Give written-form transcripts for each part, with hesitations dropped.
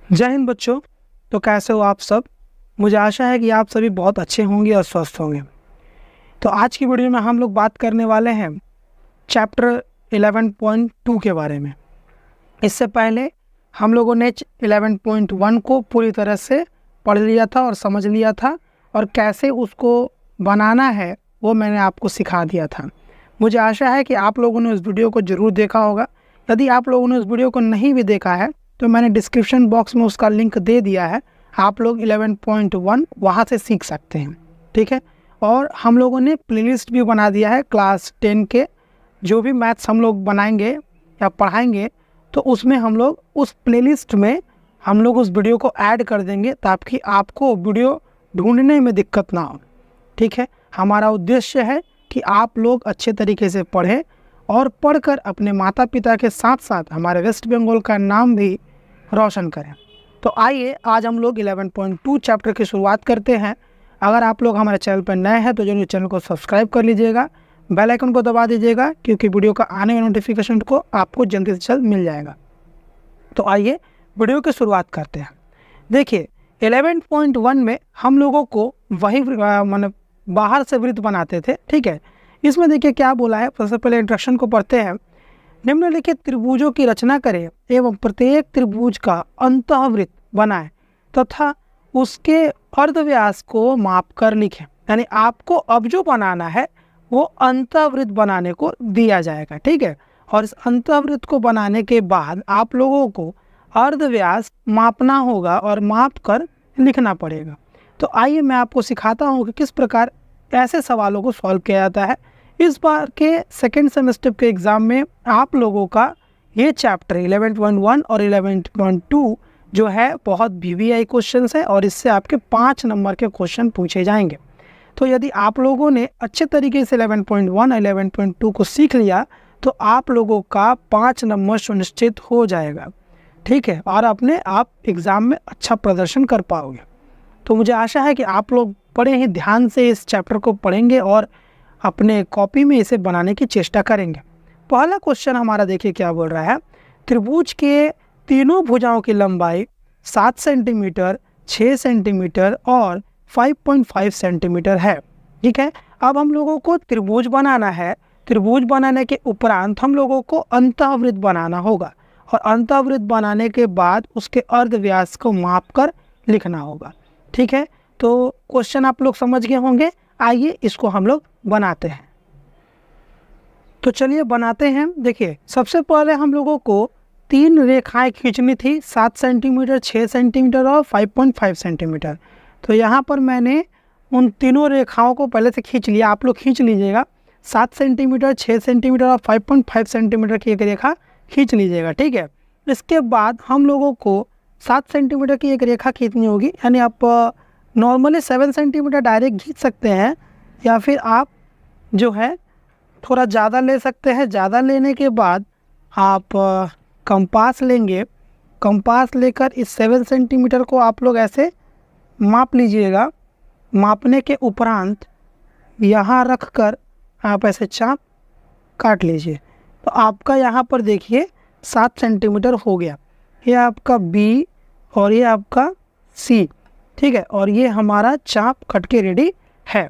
जय हिंद बच्चों। तो कैसे हो आप सब। मुझे आशा है कि आप सभी बहुत अच्छे होंगे और स्वस्थ होंगे। तो आज की वीडियो में हम लोग बात करने वाले हैं चैप्टर 11.2 के बारे में। इससे पहले हम लोगों ने 11.1 को पूरी तरह से पढ़ लिया था और समझ लिया था, और कैसे उसको बनाना है वो मैंने आपको सिखा दिया था। मुझे आशा है कि आप लोगों ने उस वीडियो को ज़रूर देखा होगा। यदि आप लोगों ने उस वीडियो को नहीं भी देखा है तो मैंने डिस्क्रिप्शन बॉक्स में उसका लिंक दे दिया है। आप लोग 11.1 वहाँ से सीख सकते हैं, ठीक है। और हम लोगों ने प्लेलिस्ट भी बना दिया है क्लास 10 के। जो भी मैथ्स हम लोग बनाएंगे या पढ़ाएंगे तो उसमें हम लोग उस प्लेलिस्ट में हम लोग उस वीडियो को ऐड कर देंगे ताकि आपको वीडियो ढूंढने में दिक्कत ना हो, ठीक है। हमारा उद्देश्य है कि आप लोग अच्छे तरीके से पढ़ें और पढ़कर अपने माता पिता के साथ साथ हमारे वेस्ट बंगाल का नाम भी रोशन करें। तो आइए आज हम लोग 11.2 चैप्टर की शुरुआत करते हैं। अगर आप लोग हमारे चैनल पर नए हैं तो जरूर चैनल को सब्सक्राइब कर लीजिएगा, बेल आइकन को दबा दीजिएगा, क्योंकि वीडियो का आने वाले नोटिफिकेशन को आपको जल्दी से जल्द मिल जाएगा। तो आइए वीडियो की शुरुआत करते हैं। देखिए 11.1 में हम लोगों को वही मतलब बाहर से वृत्त बनाते थे, ठीक है। इसमें देखिए क्या बोला है। सबसे पहले इंट्रोडक्शन को पढ़ते हैं। निम्नलिखित त्रिभुजों की रचना करें एवं प्रत्येक त्रिभुज का अंतःवृत्त बनाएं तथा उसके अर्धव्यास को माप कर लिखें। यानी आपको अब जो बनाना है वो अंतःवृत्त बनाने को दिया जाएगा, ठीक है। और इस अंतःवृत्त को बनाने के बाद आप लोगों को अर्धव्यास मापना होगा और माप कर लिखना पड़ेगा। तो आइए मैं आपको सिखाता हूँ कि किस प्रकार ऐसे सवालों को सॉल्व किया जाता है। इस बार के सेकेंड सेमेस्टर के एग्ज़ाम में आप लोगों का ये चैप्टर 11.1 और 11.2 जो है बहुत VVI क्वेश्चन है, और इससे आपके 5 नंबर के क्वेश्चन पूछे जाएंगे। तो यदि आप लोगों ने अच्छे तरीके से 11.1 और 11.2 को सीख लिया तो आप लोगों का 5 नंबर सुनिश्चित हो जाएगा, ठीक है, और अपने आप एग्ज़ाम में अच्छा प्रदर्शन कर पाओगे। तो मुझे आशा है कि आप लोग बड़े ही ध्यान से इस चैप्टर को पढ़ेंगे और अपने कॉपी में इसे बनाने की चेष्टा करेंगे। पहला क्वेश्चन हमारा देखिए क्या बोल रहा है। त्रिभुज के तीनों भुजाओं की लंबाई 7 सेंटीमीटर, 6 सेंटीमीटर और 5.5 सेंटीमीटर है, ठीक है। अब हम लोगों को त्रिभुज बनाना है। त्रिभुज बनाने के उपरांत हम लोगों को अंतःवृत्त बनाना होगा, और अंतःवृत्त बनाने के बाद उसके अर्धव्यास को माप कर लिखना होगा, ठीक है। तो क्वेश्चन आप लोग समझ गए होंगे। आइए इसको हम लोग बनाते हैं। तो चलिए बनाते हैं। देखिए सबसे पहले हम लोगों को 3 रेखाएं खींचनी थी, 7 सेंटीमीटर, 6 सेंटीमीटर और 5.5 सेंटीमीटर। तो यहाँ पर मैंने उन तीनों रेखाओं को पहले से खींच लिया। आप लोग खींच लीजिएगा। 7 सेंटीमीटर, 6 सेंटीमीटर और 5.5 सेंटीमीटर की एक रेखा खींच लीजिएगा, ठीक है। इसके बाद हम लोगों को 7 सेंटीमीटर की एक रेखा खींचनी होगी। यानी आप नॉर्मली 7 सेंटीमीटर डायरेक्ट खींच सकते हैं, या फिर आप जो है थोड़ा ज़्यादा ले सकते हैं। ज़्यादा लेने के बाद आप कंपास लेंगे। कंपास लेकर इस 7 सेंटीमीटर को आप लोग ऐसे माप लीजिएगा। मापने के उपरांत यहाँ रख कर आप ऐसे चाप काट लीजिए। तो आपका यहाँ पर देखिए 7 सेंटीमीटर हो गया। ये आपका B और ये आपका C, ठीक है। और ये हमारा चाप कट के रेडी है।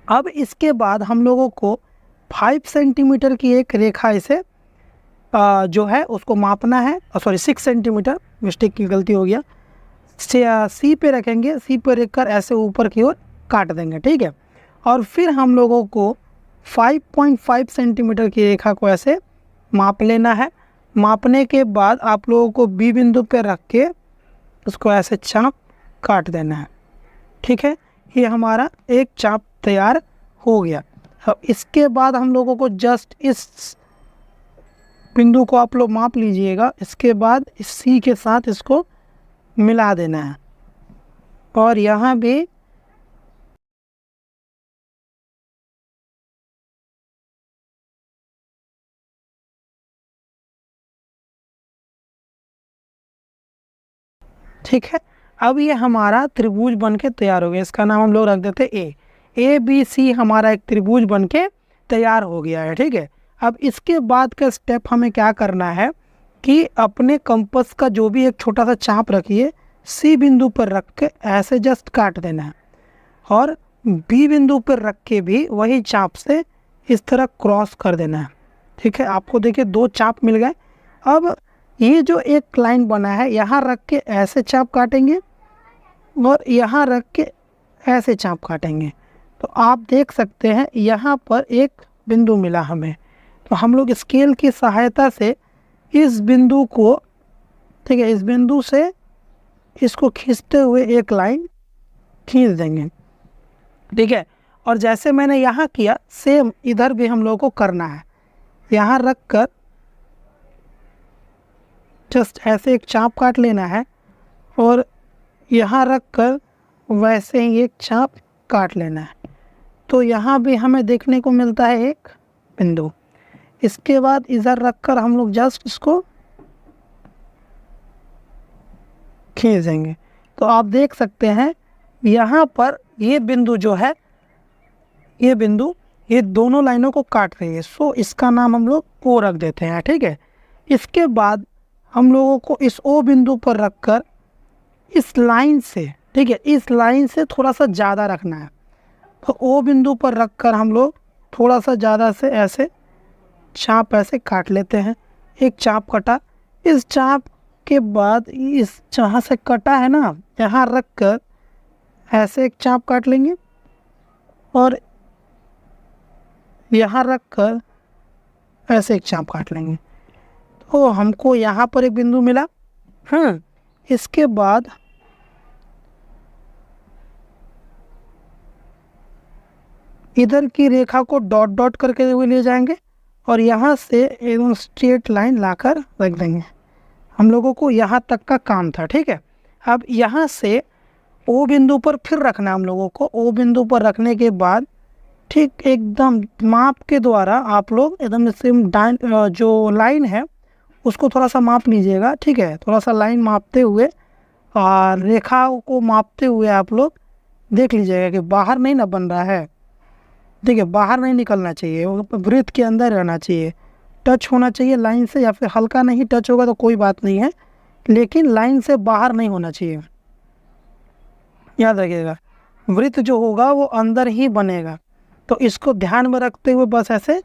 अब इसके बाद हम लोगों को 5 सेंटीमीटर की एक रेखा इसे जो है उसको मापना है। 6 सेंटीमीटर, मिस्टेक की गलती हो गया। C पे रखेंगे। C पे रखकर ऐसे ऊपर की ओर काट देंगे, ठीक है। और फिर हम लोगों को 5.5 सेंटीमीटर की रेखा को ऐसे माप लेना है। मापने के बाद आप लोगों को B बिंदु पे रख के उसको ऐसे चाप काट देना है, ठीक है। ये हमारा एक चाप तैयार हो गया। अब इसके बाद हम लोगों को जस्ट इस बिंदु को आप लोग माप लीजिएगा। इसके बाद इस C के साथ इसको मिला देना है, और यहाँ भी ठीक है। अब ये हमारा त्रिभुज बन के तैयार हो गया। इसका नाम हम लोग रख देते ABC हमारा एक त्रिभुज बनके तैयार हो गया है, ठीक है। अब इसके बाद का स्टेप हमें क्या करना है कि अपने कंपास का जो भी एक छोटा सा चाप रखिए, सी बिंदु पर रख के ऐसे जस्ट काट देना है, और बी बिंदु पर रख के भी वही चाप से इस तरह क्रॉस कर देना है। ठीक है, आपको देखिए 2 चाप मिल गए। अब ये जो एक लाइन बना है, यहाँ रख के ऐसे चाप काटेंगे और यहाँ रख के ऐसे चाप काटेंगे, तो आप देख सकते हैं यहाँ पर एक बिंदु मिला हमें। तो हम लोग स्केल की सहायता से इस बिंदु को, ठीक है, इस बिंदु से इसको खींचते हुए एक लाइन खींच देंगे। ठीक है, और जैसे मैंने यहाँ किया सेम इधर भी हम लोगों को करना है। यहाँ रख कर जस्ट ऐसे एक चाप काट लेना है और यहाँ रख कर वैसे ही एक चाप काट लेना है। तो यहाँ भी हमें देखने को मिलता है एक बिंदु। इसके बाद इधर रख कर हम लोग जस्ट इसको खींच देंगे। तो आप देख सकते हैं यहाँ पर ये बिंदु जो है, ये बिंदु ये दोनों लाइनों को काट रही है, सो इसका नाम हम लोग ओ रख देते हैं। ठीक है, इसके बाद हम लोगों को इस ओ बिंदु पर रखकर इस लाइन से, ठीक है, इस लाइन से थोड़ा सा ज़्यादा रखना है। तो ओ बिंदु पर रखकर हम लोग थोड़ा सा ज़्यादा से ऐसे चाप ऐसे काट लेते हैं। एक चाप कटा, इस चाप के बाद इस जहाँ से कटा है ना, यहाँ रख कर ऐसे एक चाप काट लेंगे और यहाँ रख कर ऐसे एक चाप काट लेंगे। तो हमको यहाँ पर एक बिंदु मिला। इसके बाद इधर की रेखा को डॉट डॉट करके हुए ले जाएंगे और यहाँ से एकदम स्ट्रेट लाइन लाकर रख देंगे। हम लोगों को यहाँ तक का काम था। ठीक है, अब यहाँ से ओ बिंदु पर फिर रखना है हम लोगों को। ओ बिंदु पर रखने के बाद ठीक एकदम माप के द्वारा आप लोग एकदम सेम जो लाइन है उसको थोड़ा सा माप लीजिएगा। ठीक है, थोड़ा सा लाइन मापते हुए और रेखा को मापते हुए आप लोग देख लीजिएगा कि बाहर नहीं ना बन रहा है। ठीक है, बाहर नहीं निकलना चाहिए, वृत्त के अंदर रहना चाहिए, टच होना चाहिए लाइन से, या फिर हल्का नहीं टच होगा तो कोई बात नहीं है, लेकिन लाइन से बाहर नहीं होना चाहिए। याद रखिएगा, वृत्त जो होगा वो अंदर ही बनेगा। तो इसको ध्यान में रखते हुए बस ऐसे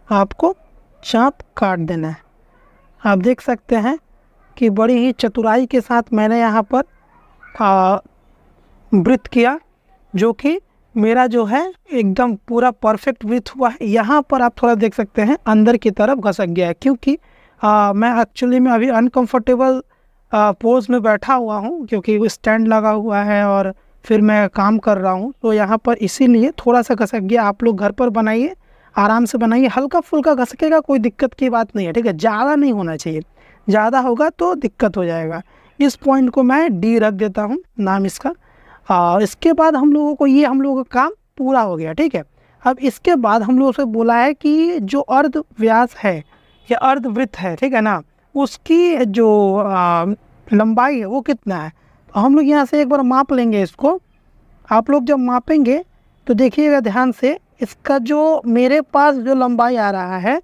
आपको चाप काट देना है। आप देख सकते हैं कि बड़ी ही चतुराई के साथ मैंने यहाँ पर वृत्त किया, जो कि मेरा जो है एकदम पूरा परफेक्ट वृत्त हुआ है। यहाँ पर आप थोड़ा देख सकते हैं अंदर की तरफ घसक गया है, क्योंकि मैं एक्चुअली में अभी अनकंफर्टेबल पोज में बैठा हुआ हूँ, क्योंकि स्टैंड लगा हुआ है और फिर मैं काम कर रहा हूँ, तो यहाँ पर इसीलिए थोड़ा सा घसक गया। आप लोग घर पर बनाइए, आराम से बनाइए, हल्का फुल्का घसकेगा, कोई दिक्कत की बात नहीं है। ठीक है, ज़्यादा नहीं होना चाहिए, ज़्यादा होगा तो दिक्कत हो जाएगा। इस पॉइंट को मैं डी रख देता हूँ नाम इसका। इसके बाद हम लोगों को ये हम लोगों का काम पूरा हो गया। ठीक है, अब इसके बाद हम लोगों से बोला है कि जो अर्ध व्यास है या अर्ध वृत्त है, ठीक है ना, उसकी जो लंबाई है वो कितना है। तो हम लोग यहाँ से एक बार माप लेंगे इसको। आप लोग जब मापेंगे तो देखिएगा ध्यान से, इसका जो मेरे पास जो लंबाई आ रहा है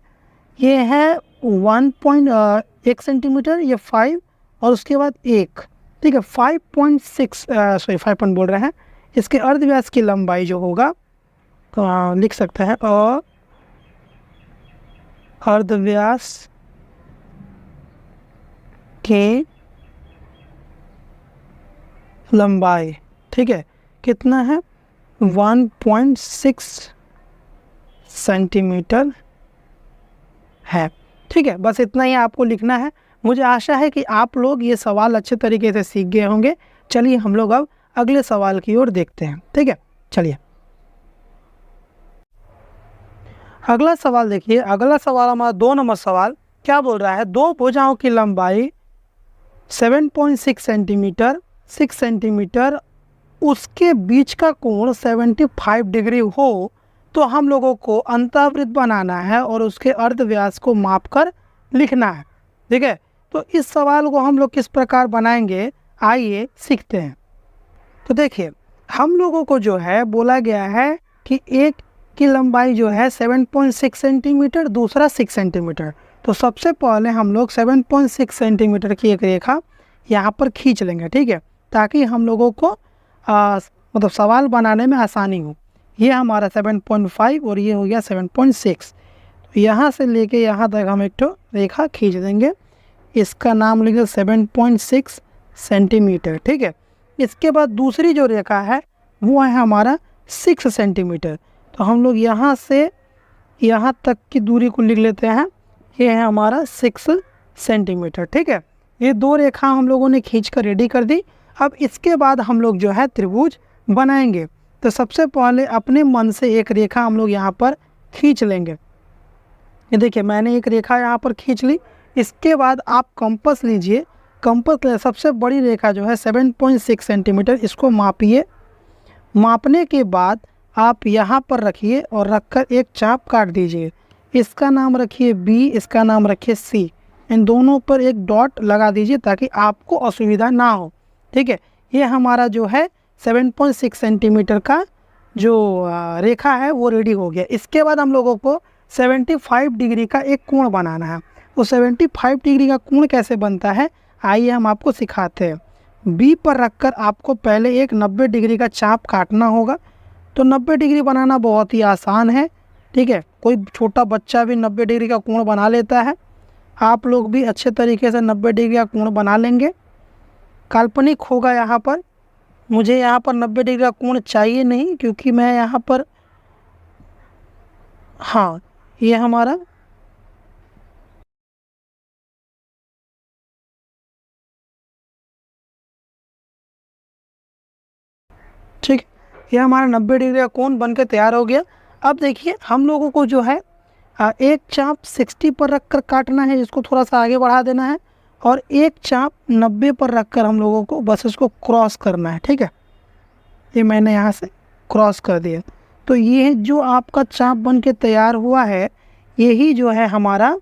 ये है 1.1 सेंटीमीटर, ये 5 और उसके बाद 1। ठीक है, 5.6 सॉरी 5 पॉइंट बोल रहे हैं। इसके अर्धव्यास की लंबाई जो होगा तो लिख सकते हैं और अर्धव्यास की लंबाई, ठीक है, कितना है 1.6 सेंटीमीटर है। ठीक है, बस इतना ही आपको लिखना है। मुझे आशा है कि आप लोग ये सवाल अच्छे तरीके से सीख गए होंगे। चलिए हम लोग अब अगले सवाल की ओर देखते हैं। ठीक है, चलिए अगला सवाल देखिए। अगला सवाल हमारा 2 नंबर सवाल क्या बोल रहा है, 2 भुजाओं की लंबाई 7.6 सेंटीमीटर 6 सेंटीमीटर, उसके बीच का कोण 75 डिग्री हो तो हम लोगों को अंतःवृत्त बनाना है और उसके अर्धव्यास को मापकर लिखना है। ठीक है, तो इस सवाल को हम लोग किस प्रकार बनाएंगे, आइए सीखते हैं। तो देखिए, हम लोगों को जो है बोला गया है कि एक की लंबाई जो है 7.6 सेंटीमीटर, दूसरा 6 सेंटीमीटर। तो सबसे पहले हम लोग 7.6 सेंटीमीटर की एक रेखा यहाँ पर खींच लेंगे, ठीक है, ताकि हम लोगों को मतलब सवाल बनाने में आसानी हो। ये हमारा 7.5 और ये हो गया 7.6। तो यहाँ से लेके यहाँ तक हम एक तो रेखा खींच देंगे, इसका नाम लिखे 7.6 सेंटीमीटर, ठीक है। इसके बाद दूसरी जो रेखा है वो है हमारा 6 सेंटीमीटर। तो हम लोग यहाँ से यहाँ तक की दूरी को लिख लेते हैं, ये है हमारा 6 सेंटीमीटर, ठीक है। ये दो रेखा हम लोगों ने खींच कर रेडी कर दी। अब इसके बाद हम लोग जो है त्रिभुज बनाएंगे। तो सबसे पहले अपने मन से एक रेखा हम लोग यहाँ पर खींच लेंगे। ये देखिए मैंने एक रेखा यहाँ पर खींच ली। इसके बाद आप कंपास लीजिए, कंपास सबसे बड़ी रेखा जो है 7.6 सेंटीमीटर, इसको मापिए। मापने के बाद आप यहाँ पर रखिए और रखकर एक चाप काट दीजिए। इसका नाम रखिए B, इसका नाम रखिए C। इन दोनों पर एक डॉट लगा दीजिए ताकि आपको असुविधा ना हो, ठीक है। ये हमारा जो है 7.6 सेंटीमीटर का जो रेखा है वो रेडी हो गया। इसके बाद हम लोगों को 75 डिग्री का एक कोण बनाना है। वो 75 डिग्री का कोण कैसे बनता है आइए हम आपको सिखाते हैं। B पर रखकर आपको पहले एक 90 डिग्री का चाप काटना होगा। तो 90 डिग्री बनाना बहुत ही आसान है, ठीक है। कोई छोटा बच्चा भी 90 डिग्री का कोण बना लेता है। आप लोग भी अच्छे तरीके से 90 डिग्री का कोण बना लेंगे। काल्पनिक होगा यहाँ पर, मुझे यहाँ पर 90 डिग्री का कोण चाहिए नहीं, क्योंकि मैं यहाँ पर, हाँ ये हमारा ठीक, ये हमारा 90 डिग्री का कोण बनकर तैयार हो गया। अब देखिए हम लोगों को जो है एक चाप 60 पर रखकर काटना है, इसको थोड़ा सा आगे बढ़ा देना है, और एक चाप 90 पर रखकर हम लोगों को बस इसको क्रॉस करना है, ठीक है। ये मैंने यहाँ से क्रॉस कर दिया। तो ये जो आपका चाप बन के तैयार हुआ है, यही जो है हमारा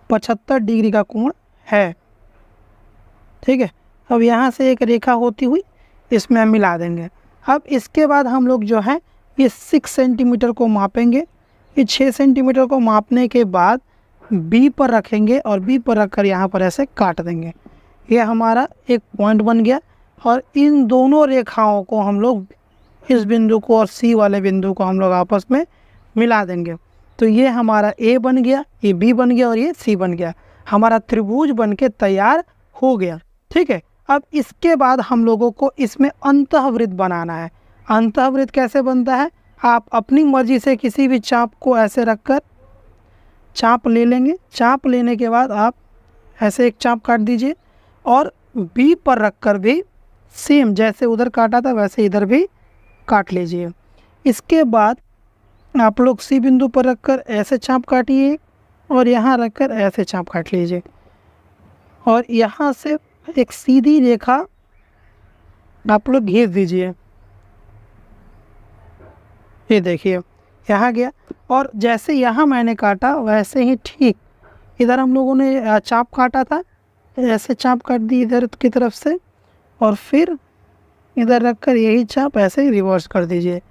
75 डिग्री का कोण है, ठीक है। अब यहाँ से एक रेखा होती हुई इसमें हम मिला देंगे। अब इसके बाद हम लोग जो है ये 6 सेंटीमीटर को मापेंगे। ये 6 सेंटीमीटर को मापने के बाद B पर रखेंगे और B पर रखकर यहाँ पर ऐसे काट देंगे। ये हमारा एक पॉइंट बन गया, और इन दोनों रेखाओं को हम लोग, इस बिंदु को और C वाले बिंदु को हम लोग आपस में मिला देंगे। तो ये हमारा A बन गया, ये B बन गया और ये C बन गया। हमारा त्रिभुज बन के तैयार हो गया, ठीक है। अब इसके बाद हम लोगों को इसमें अंतःवृत्त बनाना है। अंतःवृत्त कैसे बनता है, आप अपनी मर्जी से किसी भी चाप को ऐसे रखकर चाप ले लेंगे। चाप लेने के बाद आप ऐसे एक चाप काट दीजिए, और B पर रखकर भी सेम जैसे उधर काटा था वैसे इधर भी काट लीजिए। इसके बाद आप लोग C बिंदु पर रखकर ऐसे चाप काटिए, और यहाँ रखकर ऐसे चाप काट लीजिए, और यहाँ से एक सीधी रेखा आप लोग खींच दीजिए। ये देखिए यहाँ गया, और जैसे यहाँ मैंने काटा वैसे ही ठीक इधर हम लोगों ने चाप काटा था, ऐसे चाप काट दी इधर की तरफ से, और फिर इधर रखकर यही चाप ऐसे ही रिवर्स कर दीजिए।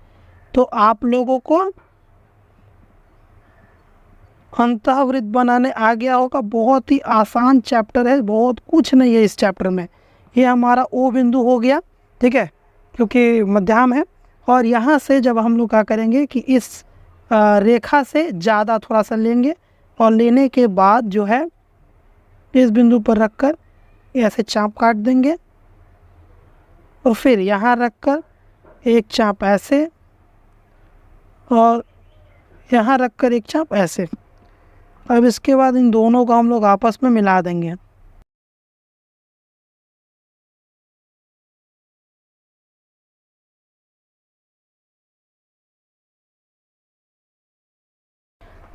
तो आप लोगों को अंतःवृत्त बनाने आ गया होगा। बहुत ही आसान चैप्टर है, बहुत कुछ नहीं है इस चैप्टर में। ये हमारा O बिंदु हो गया, ठीक है, क्योंकि मध्यम है। और यहाँ से जब हम लोग क्या करेंगे कि इस रेखा से ज़्यादा थोड़ा सा लेंगे, और लेने के बाद जो है इस बिंदु पर रखकर ऐसे चाप काट देंगे, और फिर यहाँ रखकर एक चाप ऐसे, और यहाँ रखकर एक चाप ऐसे। अब इसके बाद इन दोनों को हम लोग आपस में मिला देंगे।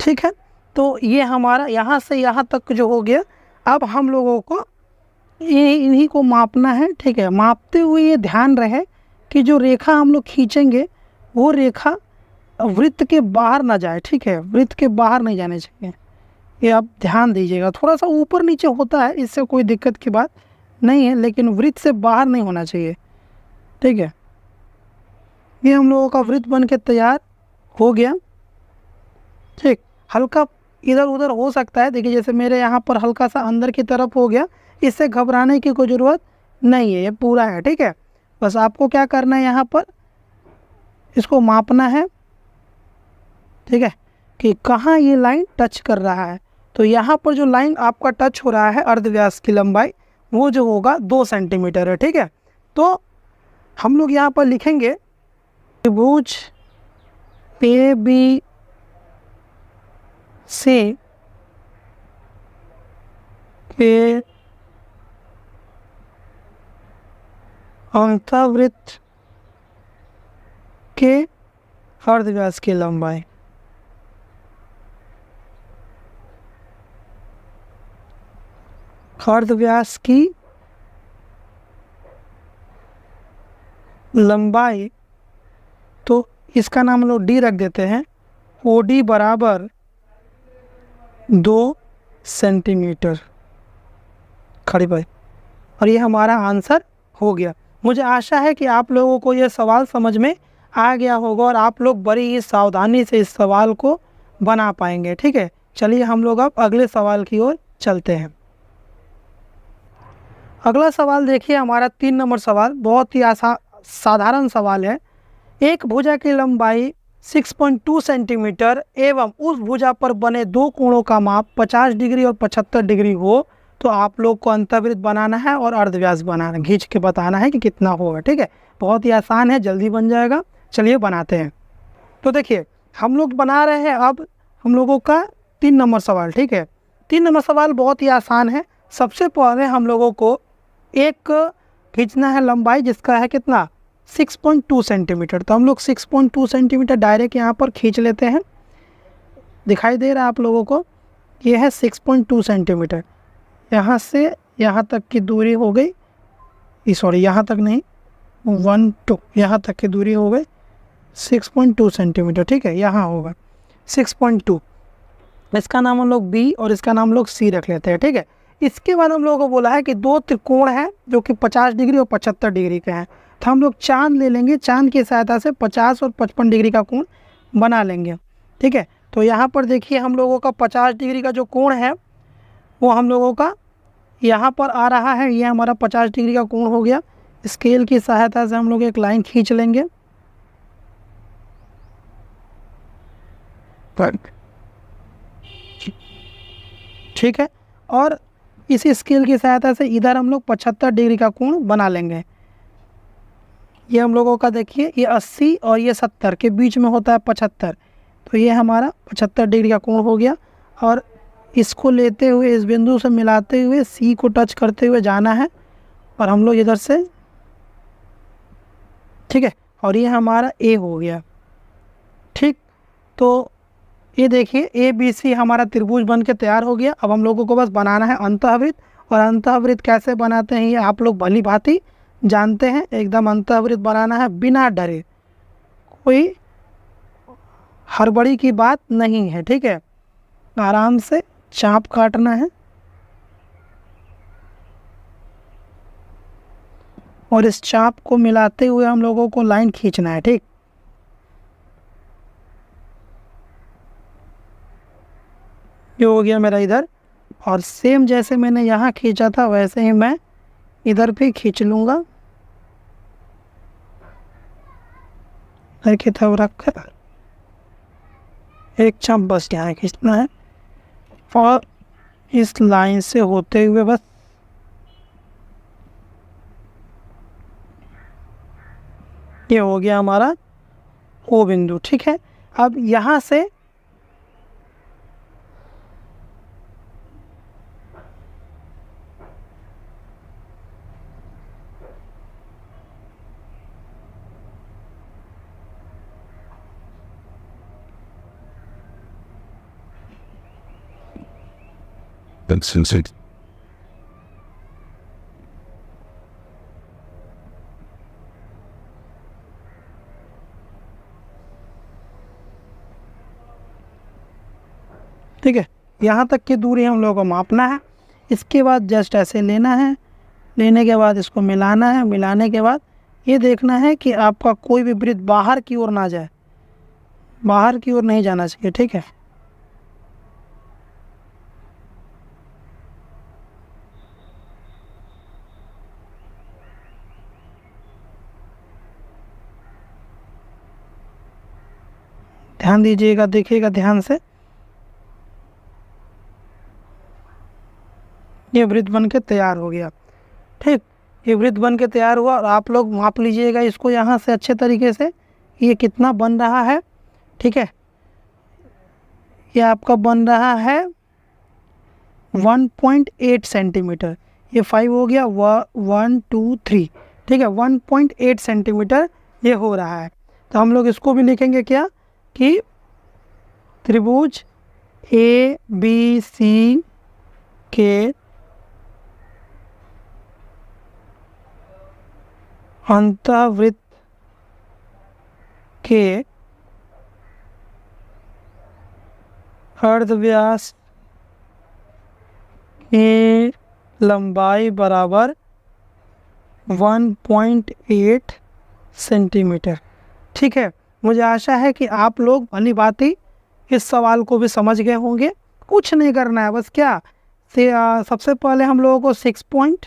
ठीक है, तो ये हमारा यहाँ से यहाँ तक जो हो गया। अब हम लोगों को ये इन्हीं को मापना है, ठीक है। मापते हुए ये ध्यान रहे कि जो रेखा हम लोग खींचेंगे वो रेखा वृत्त के बाहर ना जाए, ठीक है। वृत्त के बाहर नहीं जाने चाहिए, ये आप ध्यान दीजिएगा। थोड़ा सा ऊपर नीचे होता है, इससे कोई दिक्कत की बात नहीं है, लेकिन वृत्त से बाहर नहीं होना चाहिए, ठीक है। ये हम लोगों का वृत्त बन के तैयार हो गया, ठीक। हल्का इधर उधर हो सकता है। देखिए जैसे मेरे यहाँ पर हल्का सा अंदर की तरफ हो गया, इससे घबराने की कोई ज़रूरत नहीं है, ये पूरा है। ठीक है, बस आपको क्या करना है, यहाँ पर इसको मापना है। ठीक है, कि कहाँ ये लाइन टच कर रहा है। तो यहाँ पर जो लाइन आपका टच हो रहा है अर्धव्यास की लंबाई, वो जो होगा 2 सेंटीमीटर है। ठीक है, तो हम लोग यहाँ पर लिखेंगे त्रिभुज ए बी सी के अंतःवृत्त के अर्धव्यास की लंबाई, अर्धव्यास की लंबाई, तो इसका नाम हम लोग डी रख देते हैं। ओ डी बराबर 2 सेंटीमीटर खड़ी भाई। और ये हमारा आंसर हो गया। मुझे आशा है कि आप लोगों को ये सवाल समझ में आ गया होगा और आप लोग बड़ी ही सावधानी से इस सवाल को बना पाएंगे। ठीक है, चलिए हम लोग अब अगले सवाल की ओर चलते हैं। अगला सवाल देखिए, हमारा 3 नंबर सवाल बहुत ही साधारण सवाल है। एक भुजा की लंबाई 6.2 सेंटीमीटर एवं उस भुजा पर बने 2 कोणों का माप 50 डिग्री और 75 डिग्री हो तो आप लोग को अंतःवृत्त बनाना है और अर्धव्यास बनाना, खींच के बताना है कि कितना होगा। ठीक है, बहुत ही आसान है, जल्दी बन जाएगा। चलिए बनाते हैं। तो देखिए हम लोग बना रहे हैं अब हम लोगों का 3 नंबर सवाल। ठीक है, 3 नंबर सवाल बहुत ही आसान है। सबसे पहले हम लोगों को एक खींचना है लंबाई जिसका है कितना 6.2 सेंटीमीटर। तो हम लोग 6.2 सेंटीमीटर डायरेक्ट यहाँ पर खींच लेते हैं। दिखाई दे रहा है आप लोगों को, ये है 6.2 सेंटीमीटर। यहाँ से यहाँ तक की दूरी हो गई, सॉरी यहाँ तक नहीं, 1 2 यहाँ तक की दूरी हो गई 6.2 सेंटीमीटर। ठीक है, यहाँ होगा 6.2। इसका नाम हम लोग बी और इसका नाम हम लोग सी रख लेते हैं। ठीक है, इसके बाद हम लोगों को बोला है कि 2 त्रिकोण हैं जो कि 50 डिग्री और 75 डिग्री के हैं। तो हम लोग चांद ले लेंगे, चांद की सहायता से 50 और 55 डिग्री का कोण बना लेंगे। ठीक है, तो यहाँ पर देखिए हम लोगों का 50 डिग्री का जो कोण है वो हम लोगों का यहाँ पर आ रहा है, ये हमारा 50 डिग्री का कोण हो गया। स्केल की सहायता से हम लोग एक लाइन खींच लेंगे। ठीक है, और इसी स्केल की सहायता से इधर हम लोग 75 डिग्री का कोण बना लेंगे। ये हम लोगों का देखिए ये 80 और ये 70 के बीच में होता है 75, तो ये हमारा 75 डिग्री का कोण हो गया। और इसको लेते हुए इस बिंदु से मिलाते हुए सी को टच करते हुए जाना है और हम लोग इधर से, ठीक है, और ये हमारा ए हो गया। ठीक, तो ये देखिए ए बी सी हमारा त्रिभुज बन के तैयार हो गया। अब हम लोगों को बस बनाना है अंतःवृत्त, और अंतःवृत्त कैसे बनाते हैं ये आप लोग भली भांति जानते हैं। एकदम अंतःवृत्त बनाना है बिना डरे, कोई हड़बड़ी की बात नहीं है। ठीक है, आराम से चाप काटना है और इस चाप को मिलाते हुए हम लोगों को लाइन खींचना है। ठीक, ये हो गया मेरा इधर, और सेम जैसे मैंने यहाँ खींचा था वैसे ही मैं इधर भी खींच लूँगा। इधर की तरफ रख कर एक चाप बस यहाँ खींचना है और इस लाइन से होते हुए बस ये हो गया हमारा ओ बिंदु। ठीक है, अब यहाँ से ठीक है, यहाँ तक की दूरी हम लोगों को मापना है। इसके बाद जस्ट ऐसे लेना है, लेने के बाद इसको मिलाना है, मिलाने के बाद ये देखना है कि आपका कोई भी वृत्त बाहर की ओर ना जाए, बाहर की ओर नहीं जाना चाहिए। ठीक है, ध्यान दीजिएगा, देखिएगा ध्यान से। ये वृत्त बन के तैयार हो गया। ठीक, ये वृत्त बन के तैयार हुआ और आप लोग माप लीजिएगा इसको यहाँ से अच्छे तरीके से, ये कितना बन रहा है। ठीक है, ये आपका बन रहा है 1.8 सेंटीमीटर। ये 5 हो गया, 1 2 3। ठीक है, 1.8 सेंटीमीटर ये हो रहा है। तो हम लोग इसको भी लिखेंगे क्या कि त्रिभुज ए बी सी के अंतःवृत्त के अर्धव्यास की लंबाई बराबर 1.8 सेंटीमीटर। ठीक है, मुझे आशा है कि आप लोग भली बात ही इस सवाल को भी समझ गए होंगे। कुछ नहीं करना है, बस क्या से सबसे पहले हम लोगों को 6 पॉइंट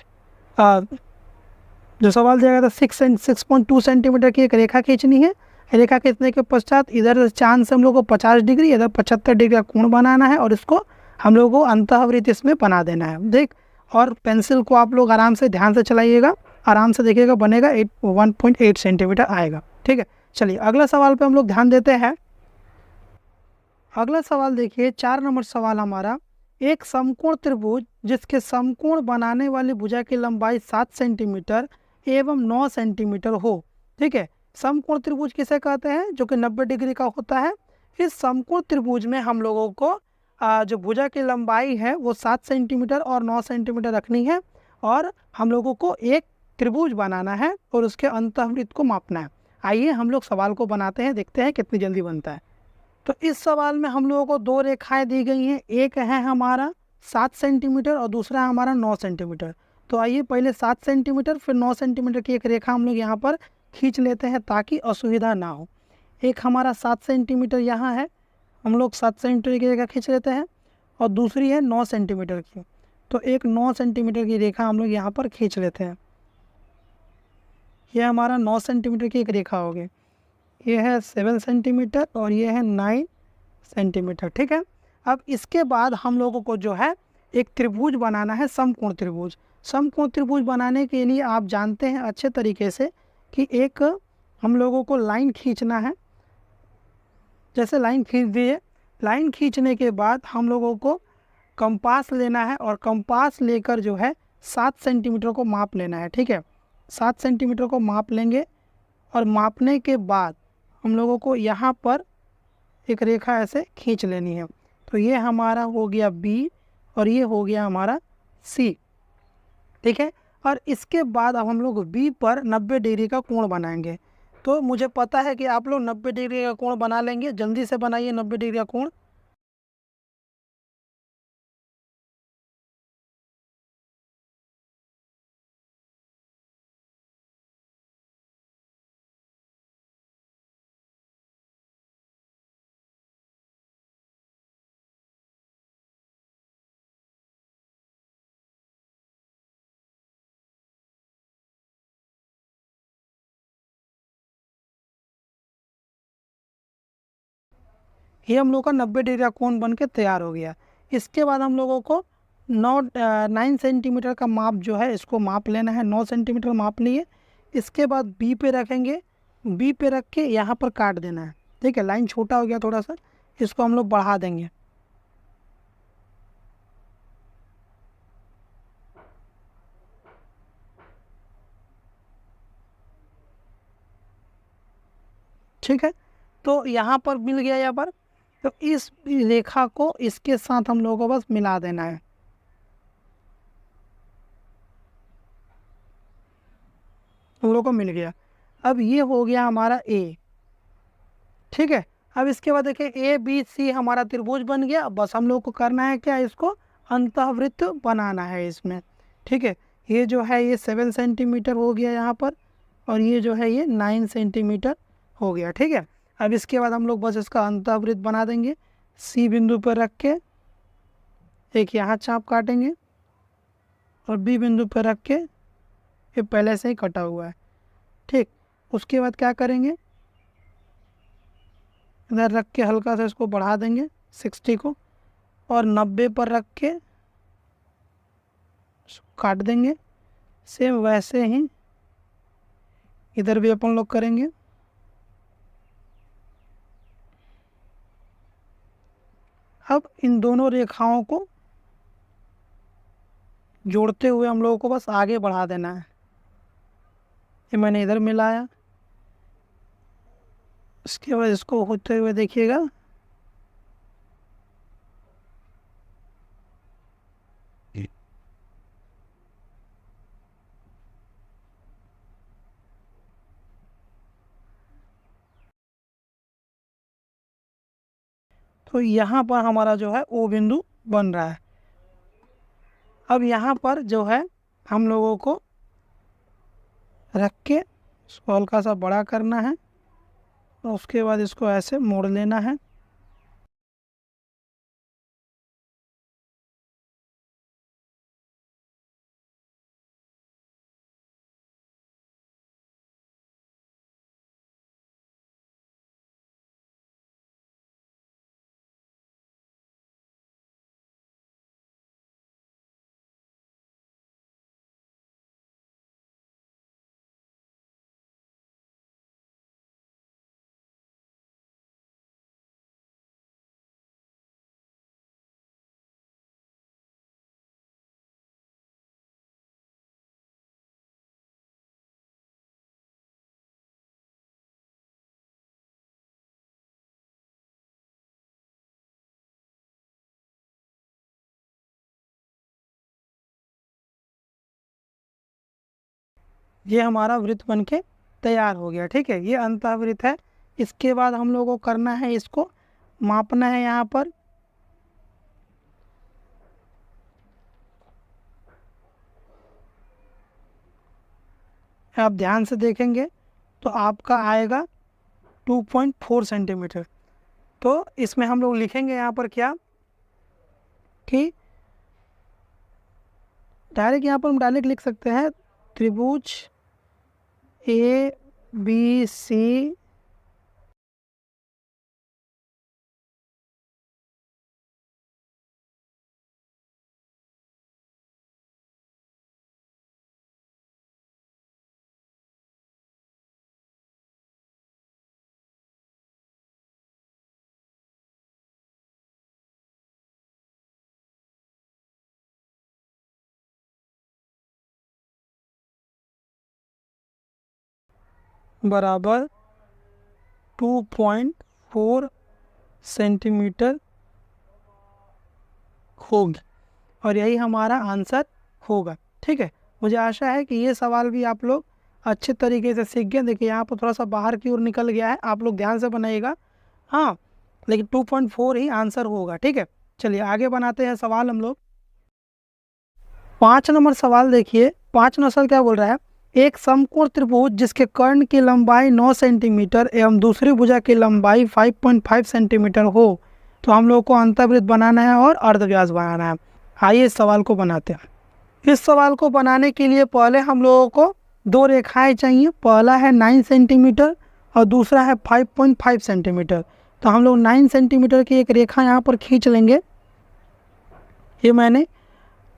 जो सवाल दिया गया था 6.2 सेंटीमीटर की एक रेखा खींचनी है। रेखा खींचने के पश्चात इधर चांद से हम लोग को 50 डिग्री, इधर 75 डिग्री का कोण बनाना है और इसको हम लोग को अंतःवृत्त इसमें बना देना है। देख, और पेंसिल को आप लोग आराम से ध्यान से चलाइएगा, आराम से देखिएगा, बनेगा 1.8 सेंटीमीटर आएगा। ठीक है, चलिए अगला सवाल पे हम लोग ध्यान देते हैं। अगला सवाल देखिए, 4 नंबर सवाल हमारा, एक समकोण त्रिभुज जिसके समकोण बनाने वाली भुजा की लंबाई 7 सेंटीमीटर एवं 9 सेंटीमीटर हो। ठीक है, समकोण त्रिभुज किसे कहते हैं, जो कि 90 डिग्री का होता है। इस समकोण त्रिभुज में हम लोगों को जो भुजा की लंबाई है वो 7 सेंटीमीटर और 9 सेंटीमीटर रखनी है और हम लोगों को एक त्रिभुज बनाना है और उसके अंतःवृत्त को मापना है। आइए हम लोग सवाल को बनाते हैं, देखते हैं कितनी जल्दी बनता है। तो इस सवाल में हम लोगों को 2 रेखाएं दी गई हैं, एक है हमारा 7 सेंटीमीटर और दूसरा है हमारा 9 सेंटीमीटर। तो आइए पहले 7 सेंटीमीटर फिर 9 सेंटीमीटर की एक रेखा हम लोग यहाँ पर खींच लेते हैं ताकि असुविधा ना हो। एक हमारा 7 सेंटीमीटर यहाँ है, हम लोग 7 सेंटीमीटर की रेखा खींच लेते हैं और दूसरी है 9 सेंटीमीटर की। तो एक 9 सेंटीमीटर की रेखा हम लोग यहाँ पर खींच लेते हैं। यह हमारा 9 सेंटीमीटर की एक रेखा होगी। ये है 7 सेंटीमीटर और ये है 9 सेंटीमीटर। ठीक है, अब इसके बाद हम लोगों को जो है एक त्रिभुज बनाना है, समकोण त्रिभुज। समकोण त्रिभुज बनाने के लिए आप जानते हैं अच्छे तरीके से कि एक हम लोगों को लाइन खींचना है। जैसे लाइन खींच दिए, लाइन खींचने के बाद हम लोगों को कंपास लेना है और कंपास लेकर जो है 7 सेंटीमीटर को माप लेना है। ठीक है, 7 सेंटीमीटर को माप लेंगे और मापने के बाद हम लोगों को यहाँ पर एक रेखा ऐसे खींच लेनी है। तो ये हमारा हो गया बी और ये हो गया हमारा सी। ठीक है, और इसके बाद अब हम लोग बी पर 90 डिग्री का कोण बनाएंगे। तो मुझे पता है कि आप लोग 90 डिग्री का कोण बना लेंगे, जल्दी से बनाइए 90 डिग्री का कोण। ये हम लोग का 90 डिग्री का कोण बन के तैयार हो गया। इसके बाद हम लोगों को 9 सेंटीमीटर का माप जो है इसको माप लेना है। 9 सेंटीमीटर माप लिए, इसके बाद बी पे रखेंगे, बी पे रख के यहाँ पर काट देना है। ठीक है, लाइन छोटा हो गया थोड़ा सा, इसको हम लोग बढ़ा देंगे। ठीक है, तो यहाँ पर मिल गया। यहाँ पर तो इस रेखा को इसके साथ हम लोगों को बस मिला देना है। हम लोगों को मिल गया। अब ये हो गया हमारा ए। ठीक है, अब इसके बाद देखिए ए बी सी हमारा त्रिभुज बन गया। बस हम लोग को करना है क्या, इसको अंतःवृत्त बनाना है इसमें। ठीक है, ये जो है ये 7 सेंटीमीटर हो गया यहाँ पर और ये जो है ये 9 सेंटीमीटर हो गया। ठीक है, अब इसके बाद हम लोग बस इसका अंतःवृत्त बना देंगे। सी बिंदु पर रख के एक यहाँ चाप काटेंगे और बी बिंदु पर रख के, ये पहले से ही कटा हुआ है। ठीक, उसके बाद क्या करेंगे, इधर रख के हल्का सा इसको बढ़ा देंगे 60 को, और 90 पर रख के काट देंगे। सेम वैसे ही इधर भी अपन लोग करेंगे। अब इन दोनों रेखाओं को जोड़ते हुए हम लोगों को बस आगे बढ़ा देना है। ये मैंने इधर मिलाया, इसके बाद इसको होते हुए देखिएगा तो यहाँ पर हमारा जो है ओ बिंदु बन रहा है। अब यहाँ पर जो है हम लोगों को रख के इसको हल्का सा बड़ा करना है और उसके बाद इसको ऐसे मोड़ लेना है। ये हमारा वृत्त बन के तैयार हो गया। ठीक है, ये अंतःवृत्त है। इसके बाद हम लोगों को करना है, इसको मापना है। यहाँ पर आप ध्यान से देखेंगे तो आपका आएगा 2.4 सेंटीमीटर। तो इसमें हम लोग लिखेंगे यहाँ पर क्या कि डायरेक्ट यहाँ पर हम डायरेक्ट लिख सकते हैं त्रिभुज ABC बराबर 2.4 सेंटीमीटर होगी, और यही हमारा आंसर होगा। ठीक है, मुझे आशा है कि ये सवाल भी आप लोग अच्छे तरीके से सीख गए। देखिए यहाँ पर थोड़ा सा बाहर की ओर निकल गया है, आप लोग ध्यान से बनाइएगा। हाँ, लेकिन 2.4 ही आंसर होगा। ठीक है, चलिए आगे बनाते हैं सवाल हम लोग। 5 नंबर सवाल देखिए। 5 नंबर सवाल क्या बोल रहा है, एक समकोण त्रिभुज जिसके कर्ण की लंबाई 9 सेंटीमीटर एवं दूसरी भुजा की लंबाई 5.5 सेंटीमीटर हो, तो हम लोग को अंतःवृत्त बनाना है और अर्धव्यास बनाना है। आइए इस सवाल को बनाते हैं। इस सवाल को बनाने के लिए पहले हम लोगों को दो रेखाएं चाहिए। पहला है 9 सेंटीमीटर और दूसरा है 5.5 सेंटीमीटर। तो हम लोग 9 सेंटीमीटर की एक रेखा यहाँ पर खींच लेंगे। ये मैंने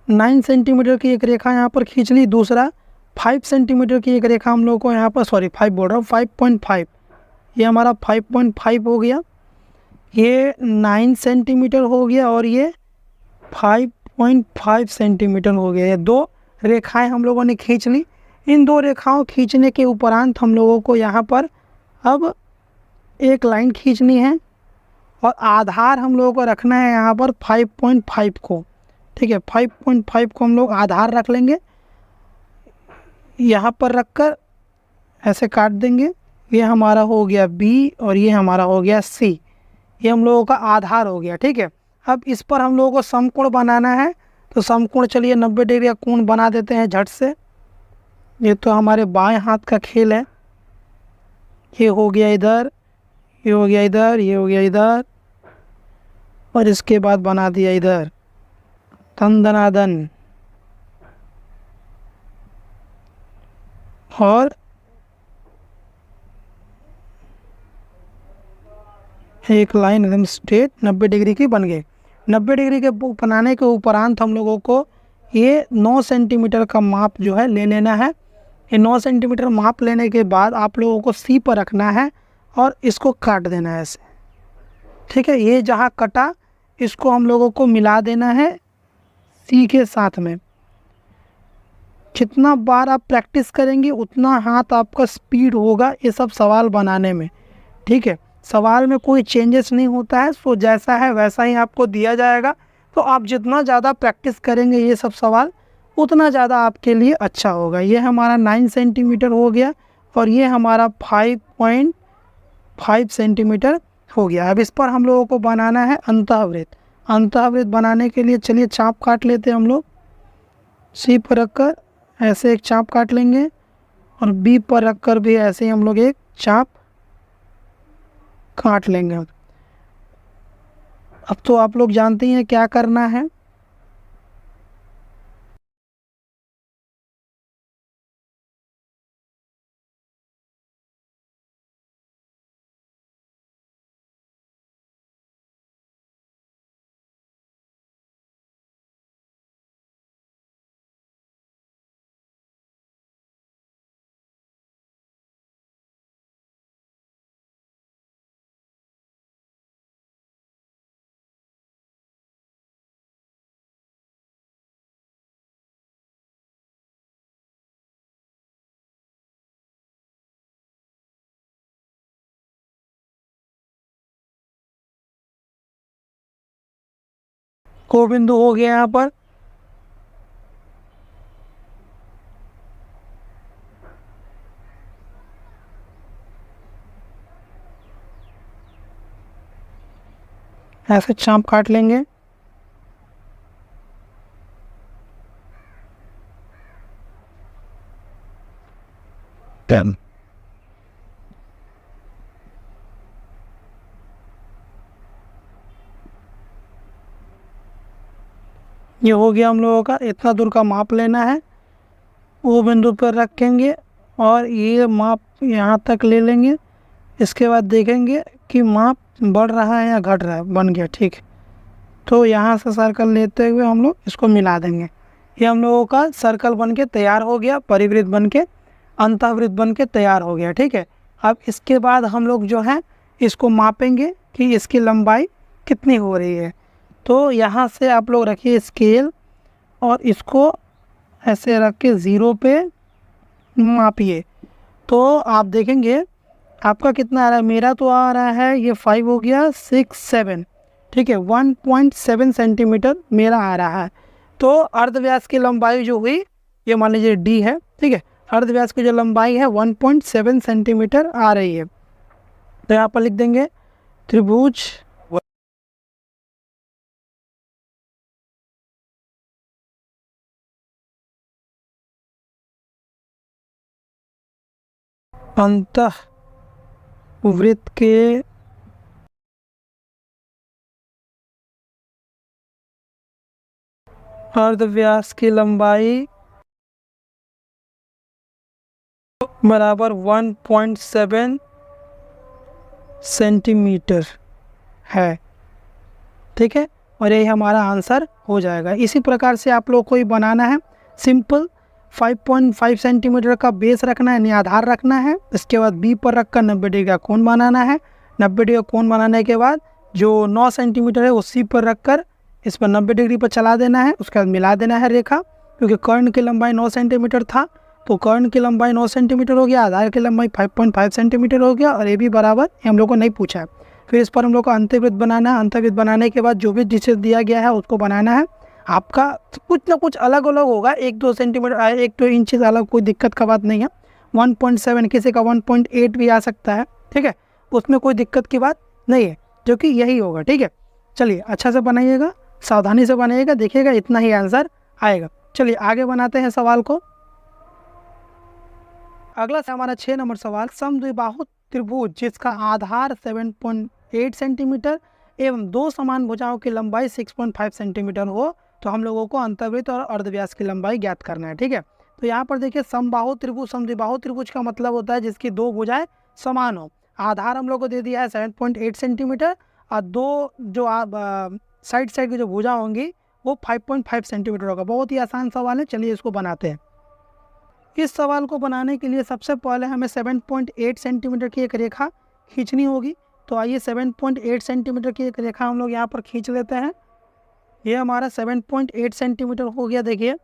9 सेंटीमीटर की एक रेखा यहाँ पर खींच ली। दूसरा 5 सेंटीमीटर की एक रेखा हम लोग को यहाँ पर, सॉरी 5 बोल रहा हूँ, 5.5, ये हमारा 5.5 हो गया। ये 9 सेंटीमीटर हो गया और ये 5.5 सेंटीमीटर हो गया। ये दो रेखाएं हम लोगों ने खींच ली। इन दो रेखाओं खींचने के उपरांत हम लोगों को यहाँ पर अब एक लाइन खींचनी है और आधार हम लोगों को रखना है यहाँ पर 5.5 को। ठीक है, 5.5 को हम लोग आधार रख लेंगे, यहाँ पर रखकर ऐसे काट देंगे। ये हमारा हो गया B और ये हमारा हो गया C। ये हम लोगों का आधार हो गया। ठीक है, अब इस पर हम लोगों को समकोण बनाना है। तो समकोण चलिए 90 डिग्री का कोण बना देते हैं झट से। ये तो हमारे बाएं हाथ का खेल है। ये हो गया इधर, ये हो गया इधर, ये हो गया इधर, और इसके बाद बना दिया इधर धन धनाधन। और एक लाइन एकदम स्ट्रेट 90 डिग्री की बन गई। 90 डिग्री के बनाने के उपरांत हम लोगों को ये 9 सेंटीमीटर का माप जो है ले लेना है। ये 9 सेंटीमीटर माप लेने के बाद आप लोगों को सी पर रखना है और इसको काट देना है ऐसे, ठीक है। ये जहाँ कटा इसको हम लोगों को मिला देना है सी के साथ में। जितना बार आप प्रैक्टिस करेंगे उतना हाथ आपका स्पीड होगा ये सब सवाल बनाने में, ठीक है। सवाल में कोई चेंजेस नहीं होता है, सो जैसा है वैसा ही आपको दिया जाएगा। तो आप जितना ज़्यादा प्रैक्टिस करेंगे ये सब सवाल उतना ज़्यादा आपके लिए अच्छा होगा। ये हमारा 9 सेंटीमीटर हो गया और ये हमारा 5.5 सेंटीमीटर हो गया। अब इस पर हम लोगों को बनाना है अंतःवृत्त। अंतःवृत्त बनाने के लिए चलिए चाप काट लेते हैं हम लोग। सी पर रखकर ऐसे एक चाप काट लेंगे और बी पर रखकर भी ऐसे ही हम लोग एक चाप काट लेंगे। अब तो आप लोग जानते हैं क्या करना है। को बिंदु हो गया यहाँ पर। ऐसे चाप काट लेंगे। ये हो गया हम लोगों का। इतना दूर का माप लेना है, वो बिंदु पर रखेंगे और ये माप यहाँ तक ले लेंगे। इसके बाद देखेंगे कि माप बढ़ रहा है या घट रहा है। बन गया, ठीक। तो यहाँ से सर्कल लेते हुए हम लोग इसको मिला देंगे। ये हम लोगों का सर्कल बन के तैयार हो गया, परिवृत्त बन के अंतःवृत्त बन के तैयार हो गया, ठीक है। अब इसके बाद हम लोग जो है इसको मापेंगे कि इसकी लंबाई कितनी हो रही है। तो यहाँ से आप लोग रखिए स्केल और इसको ऐसे रख के 0 पे मापिए। तो आप देखेंगे आपका कितना आ रहा है। मेरा तो आ रहा है ये 5 हो गया, 6, 7, ठीक है। 1.7 सेंटीमीटर मेरा आ रहा है। तो अर्धव्यास की लंबाई जो हुई ये मान लीजिए डी है, ठीक है। अर्धव्यास की जो लंबाई है 1.7 सेंटीमीटर आ रही है। तो यहाँ पर लिख देंगे त्रिभुज अंतःवृत्त के अर्धव्यास की लंबाई बराबर 1.7 सेंटीमीटर है, ठीक है। और यही हमारा आंसर हो जाएगा। इसी प्रकार से आप लोग को ही बनाना है। सिंपल 5.5 सेंटीमीटर का बेस रखना है, यानी आधार रखना है। इसके बाद बी पर रखकर 90 डिग्री का कोण बनाना है। 90 डिग्री का कोण बनाने के बाद जो 9 सेंटीमीटर है वो सी पर रखकर इस पर 90 डिग्री पर चला देना है। उसके बाद मिला देना है रेखा, क्योंकि कर्ण की लंबाई 9 सेंटीमीटर था तो कर्ण की लंबाई 9 सेंटीमीटर हो गया, आधार की लंबाई 5.5 सेंटीमीटर हो गया और ये भी बराबर हम लोग को नहीं पूछा है। फिर इस पर हम लोग को अंतःवृत्त बनाना है। अंतःवृत्त बनाने के बाद जो भी जिसे दिया गया है उसको बनाना है। आपका कुछ ना कुछ अलग अलग होगा, 1-2 सेंटीमीटर 1-2 इंच अलग, कोई दिक्कत का बात नहीं है। 1.7 किसी का 1.8 भी आ सकता है, ठीक है। उसमें कोई दिक्कत की बात नहीं है, जो कि यही होगा, ठीक है। चलिए अच्छा से बनाइएगा, सावधानी से बनाइएगा, देखिएगा इतना ही आंसर आएगा। चलिए आगे बनाते हैं सवाल को। अगला से हमारा 6 नंबर सवाल। समद्विबाहु त्रिभुज जिसका आधार 7.8 सेंटीमीटर एवं 2 समान भुजाओं की लंबाई 6.5 सेंटीमीटर हो तो हम लोगों को अंतःवृत्त और अर्धव्यास की लंबाई ज्ञात करना है, ठीक है। तो यहाँ पर देखिए समबाहु त्रिभुज, समद्विबाहु त्रिभुज का मतलब होता है जिसकी 2 भुजाएं समान हो। आधार हम लोग को दे दिया है 7.8 सेंटीमीटर, और दो जो आप साइड साइड की जो भुजा होंगी वो 5.5 सेंटीमीटर होगा। बहुत ही आसान सवाल है, चलिए इसको बनाते हैं। इस सवाल को बनाने के लिए सबसे पहले हमें 7.8 सेंटीमीटर की एक रेखा खींचनी होगी। तो आइए 7.8 सेंटीमीटर की एक रेखा हम लोग यहाँ पर खींच लेते हैं। ये हमारा 7.8 सेंटीमीटर हो गया। देखिए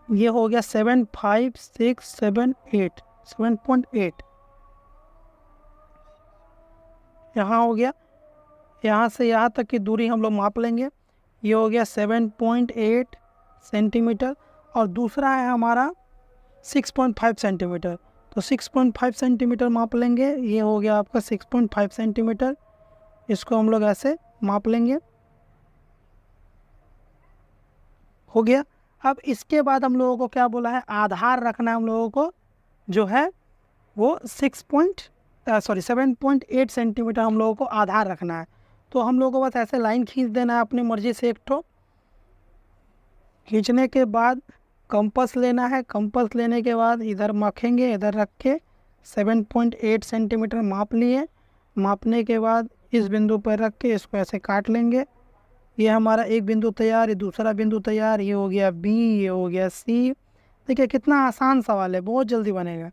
ये हो गया 7, 5, 6, 7, 8, 7.8 यहाँ हो गया। यहाँ से यहाँ तक की दूरी हम लोग माप लेंगे। ये हो गया 7.8 सेंटीमीटर, और दूसरा है हमारा 6.5 सेंटीमीटर। तो 6.5 सेंटीमीटर माप लेंगे। ये हो गया आपका 6.5 सेंटीमीटर। इसको हम लोग ऐसे माप लेंगे, हो गया। अब इसके बाद हम लोगों को क्या बोला है, आधार रखना है हम लोगों को, जो है वो 7.8 सेंटीमीटर हम लोगों को आधार रखना है। तो हम लोगों को बस ऐसे लाइन खींच देना है अपनी मर्जी से एक ठो। खींचने के बाद कंपास लेना है। कंपास लेने के बाद इधर रखेंगे, इधर रख के 7.8 सेंटीमीटर माप लिए। मापने के बाद इस बिंदु पर रख के इसको ऐसे काट लेंगे। ये हमारा एक बिंदु तैयार, ये दूसरा बिंदु तैयार। ये हो गया बी, ये हो गया सी। देखिए कितना आसान सवाल है, बहुत जल्दी बनेगा।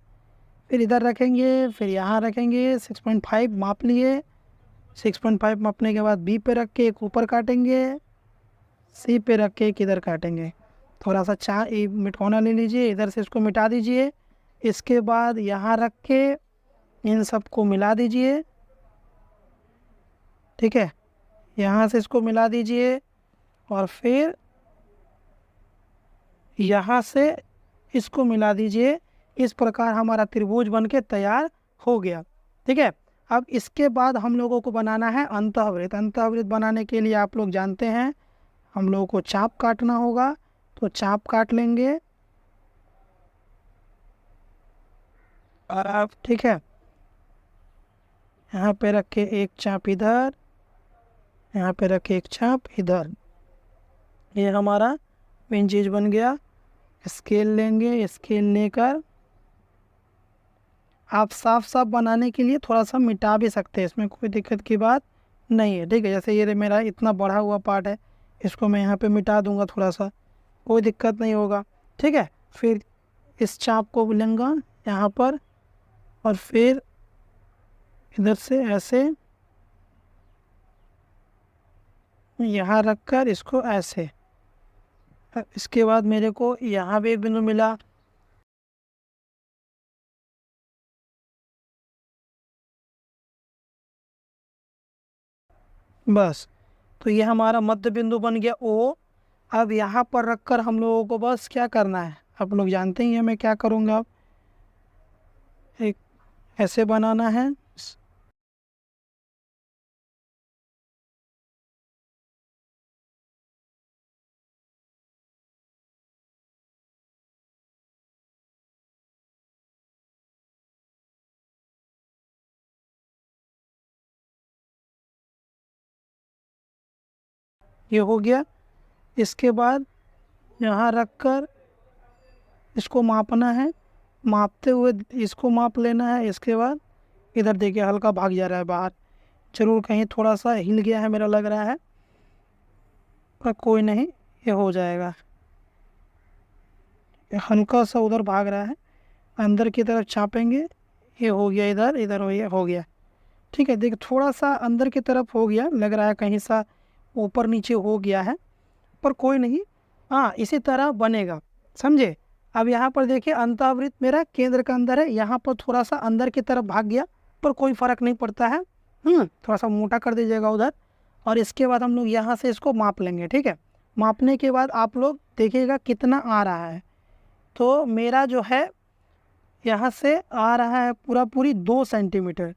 फिर इधर रखेंगे, फिर यहाँ रखेंगे। 6.5 माप लिए। 6.5 मापने के बाद बी पे रख के एक ऊपर काटेंगे, सी पे रख के एक इधर काटेंगे। थोड़ा सा मिटौना ले लीजिए, इधर से इसको मिटा दीजिए। इसके बाद यहाँ रख के इन सबको मिला दीजिए, ठीक है। यहाँ से इसको मिला दीजिए, और फिर यहाँ से इसको मिला दीजिए। इस प्रकार हमारा त्रिभुज बनके तैयार हो गया, ठीक है। अब इसके बाद हम लोगों को बनाना है अंतःवृत्त। अंतःवृत्त बनाने के लिए आप लोग जानते हैं हम लोगों को चाप काटना होगा। तो चाप काट लेंगे, और आप, ठीक है, यहाँ पे रख के एक चाप इधर, यहाँ पे रख के एक चाप इधर। ये हमारा मेन चीज बन गया। स्केल लेंगे, स्केल लेकर आप साफ साफ बनाने के लिए थोड़ा सा मिटा भी सकते हैं, इसमें कोई दिक्कत की बात नहीं है, ठीक है। जैसे ये मेरा इतना बढ़ा हुआ पार्ट है, इसको मैं यहाँ पे मिटा दूंगा थोड़ा सा, कोई दिक्कत नहीं होगा, ठीक है। फिर इस चाप को लूँगा यहाँ पर, और फिर इधर से ऐसे यहाँ रखकर इसको ऐसे। इसके बाद मेरे को यहाँ भी एक बिंदु मिला। बस, तो ये हमारा मध्य बिंदु बन गया ओ। अब यहाँ पर रखकर हम लोगों को बस क्या करना है, आप लोग जानते ही हैं मैं क्या करूँगा। अब एक ऐसे बनाना है, ये हो गया। इसके बाद यहाँ रखकर इसको मापना है, मापते हुए इसको माप लेना है। इसके बाद इधर देखिए हल्का भाग जा रहा है बाहर, जरूर कहीं थोड़ा सा हिल गया है मेरा लग रहा है, पर कोई नहीं, ये हो जाएगा। ये हल्का सा उधर भाग रहा है, अंदर की तरफ छापेंगे। ये हो गया, इधर इधर हो गया, ठीक है। देखिए थोड़ा सा अंदर की तरफ हो गया, लग रहा है कहीं सा ऊपर नीचे हो गया है, पर कोई नहीं, हाँ इसी तरह बनेगा, समझे। अब यहाँ पर देखिए अंतःवृत्त मेरा केंद्र के अंदर है, यहाँ पर थोड़ा सा अंदर की तरफ भाग गया, पर कोई फ़र्क नहीं पड़ता है। थोड़ा सा मोटा कर दीजिएगा उधर। और इसके बाद हम लोग यहाँ से इसको माप लेंगे, ठीक है। मापने के बाद आप लोग देखिएगा कितना आ रहा है। तो मेरा जो है यहाँ से आ रहा है पूरा पूरी 2 सेंटीमीटर,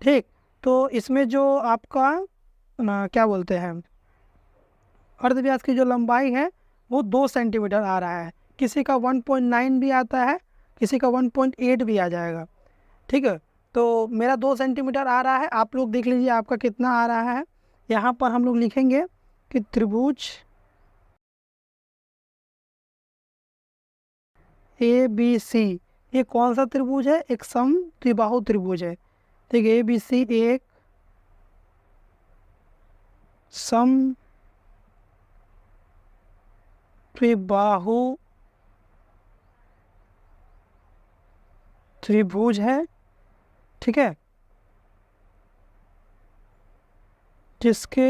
ठीक। तो इसमें जो आपका क्या बोलते हैं अर्धव्यास की जो लंबाई है वो 2 सेंटीमीटर आ रहा है। किसी का 1.9 भी आता है, किसी का 1.8 भी आ जाएगा, ठीक है। तो मेरा 2 सेंटीमीटर आ रहा है, आप लोग देख लीजिए आपका कितना आ रहा है। यहाँ पर हम लोग लिखेंगे कि त्रिभुज ABC ये कौन सा त्रिभुज है? एक समद्विबाहु त्रिभुज है। ठीक है, ABC एक समद्विबाहु त्रिभुज है। ठीक है, जिसके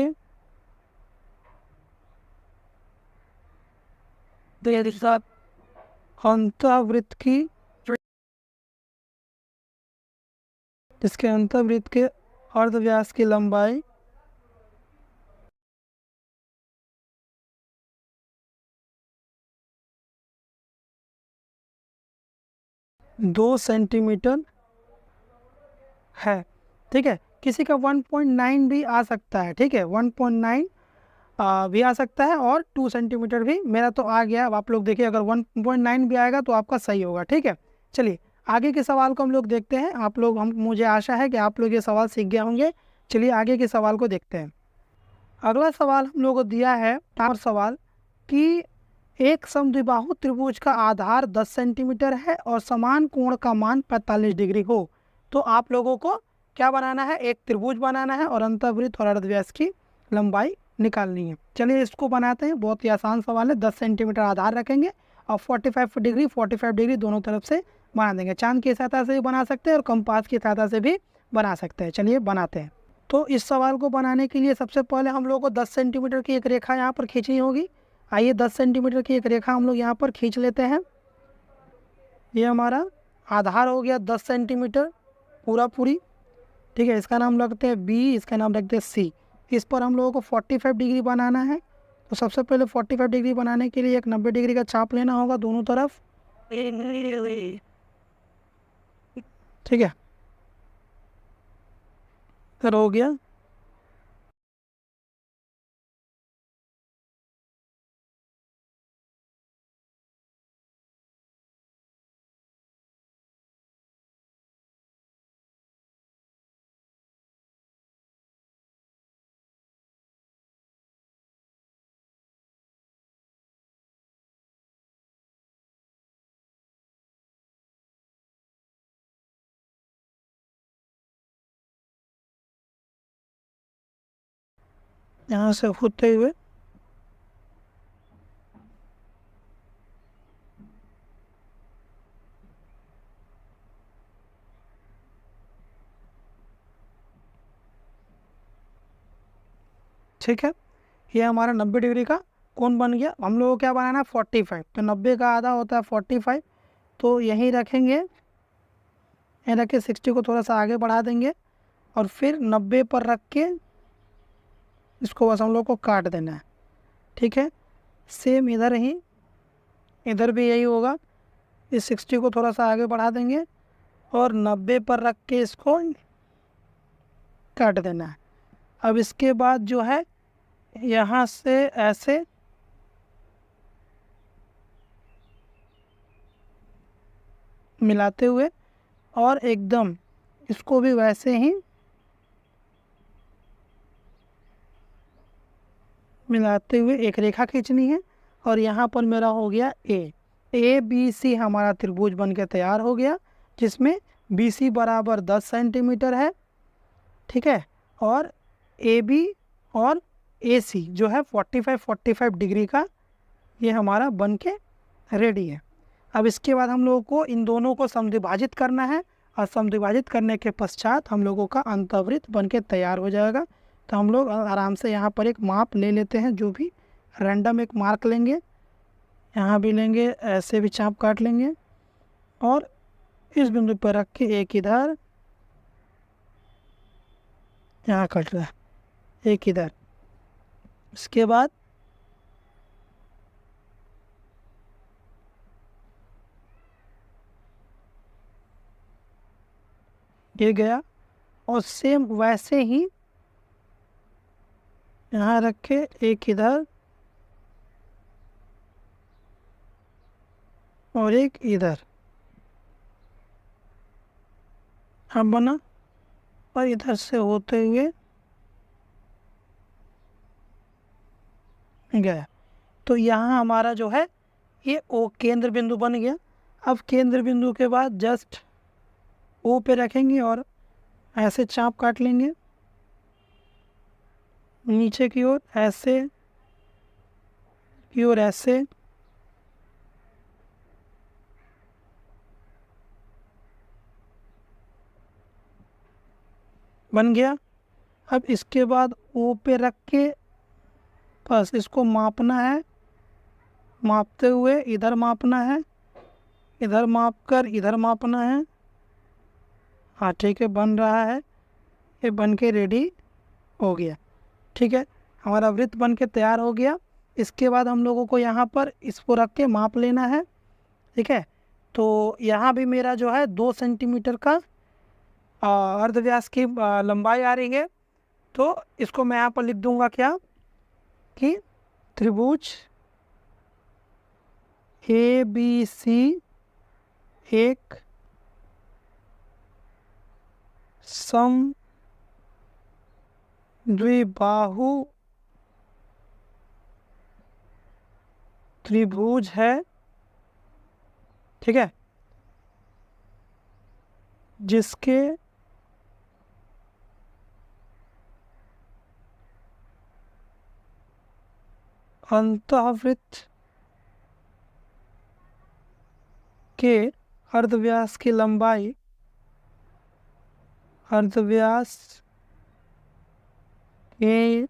अंतःवृत्त की जिसके अंतःवृत्त के अर्धव्यास की लंबाई 2 सेंटीमीटर है। ठीक है, किसी का 1.9 भी आ सकता है। ठीक है, 1.9 भी आ सकता है और 2 सेंटीमीटर भी। मेरा तो आ गया। अब आप लोग देखिए, अगर 1.9 भी आएगा तो आपका सही होगा। ठीक है, चलिए आगे के सवाल को हम लोग देखते हैं। आप लोग मुझे आशा है कि आप लोग ये सवाल सीख गए होंगे। चलिए आगे के सवाल को देखते हैं। अगला सवाल हम लोग को दिया है और सवाल कि एक समद्विबाहु त्रिभुज का आधार 10 सेंटीमीटर है और समान कोण का मान 45 डिग्री हो, तो आप लोगों को क्या बनाना है? एक त्रिभुज बनाना है और अंतःवृत्त और अर्धव्यास की लंबाई निकालनी है। चलिए इसको बनाते हैं। बहुत ही आसान सवाल है। 10 सेंटीमीटर आधार रखेंगे और 45 डिग्री दोनों तरफ से बना देंगे। चांद की सहायता से भी बना सकते हैं और कंपास की सहायता से भी बना सकते हैं। चलिए बनाते हैं। तो इस सवाल को बनाने के लिए सबसे पहले हम लोग को 10 सेंटीमीटर की एक रेखा यहाँ पर खींचनी होगी। आइए 10 सेंटीमीटर की एक रेखा हम लोग यहाँ पर खींच लेते हैं। ये हमारा आधार हो गया 10 सेंटीमीटर पूरी। ठीक है, इसका नाम रखते हैं बी, इसका नाम रखते हैं सी। इस पर हम लोगों को 45 डिग्री बनाना है। तो सबसे पहले 45 डिग्री बनाने के लिए एक 90 डिग्री का चाप लेना होगा दोनों तरफ। ठीक है, फिर हो गया। यहाँ से होते हुए ठीक है, ये हमारा 90 डिग्री का कोण बन गया। हम लोगों को क्या बनाना है? 45। तो 90 का आधा होता है 45। तो यहीं रखेंगे, यहीं रख के 60 को थोड़ा सा आगे बढ़ा देंगे और फिर 90 पर रख के इसको बस हम लोग को काट देना है। ठीक है, सेम इधर ही, इधर भी यही होगा। इस 60 को थोड़ा सा आगे बढ़ा देंगे और 90 पर रख के इसको काट देना है। अब इसके बाद जो है यहाँ से ऐसे मिलाते हुए और एकदम इसको भी वैसे ही मिलाते हुए एक रेखा खींचनी है। और यहाँ पर मेरा हो गया ABC हमारा त्रिभुज बन के तैयार हो गया, जिसमें BC बराबर 10 सेंटीमीटर है। ठीक है, और AB और AC जो है 45 डिग्री का, ये हमारा बन के रेडी है। अब इसके बाद हम लोगों को इन दोनों को समद्विभाजित करना है और समद्विभाजित करने के पश्चात हम लोगों का अंतःवृत्त बन के तैयार हो जाएगा। तो हम लोग आराम से यहाँ पर एक माप ले लेते हैं, जो भी रैंडम एक मार्क लेंगे, यहाँ भी लेंगे, ऐसे भी चाप काट लेंगे और इस बिंदु पर रख के एक इधर, यहाँ कट रहा है, एक इधर। इसके बाद ये गया और सेम वैसे ही यहाँ रख के एक इधर और एक इधर हम बना और इधर से होते हुए गया। तो यहाँ हमारा जो है ये ओ केंद्र बिंदु बन गया। अब केंद्र बिंदु के बाद जस्ट ओ पे रखेंगे और ऐसे चाप काट लेंगे नीचे की ओर, ऐसे की ओर, ऐसे बन गया। अब इसके बाद ओ पे रख के बस इसको मापना है, मापते हुए इधर मापना है, इधर माप कर इधर मापना है। हाँ ठीक है, बन रहा है, ये बन के रेडी हो गया। ठीक है, हमारा वृत्त बन के तैयार हो गया। इसके बाद हम लोगों को यहाँ पर इसको रख के माप लेना है। ठीक है, तो यहाँ भी मेरा जो है 2 सेंटीमीटर का अर्धव्यास की लंबाई आ रही है। तो इसको मैं यहाँ पर लिख दूंगा क्या कि त्रिभुज ABC एक समद्विबाहु त्रिभुज है। ठीक है, जिसके अंतःवृत्त के अर्धव्यास की लंबाई, अर्धव्यास की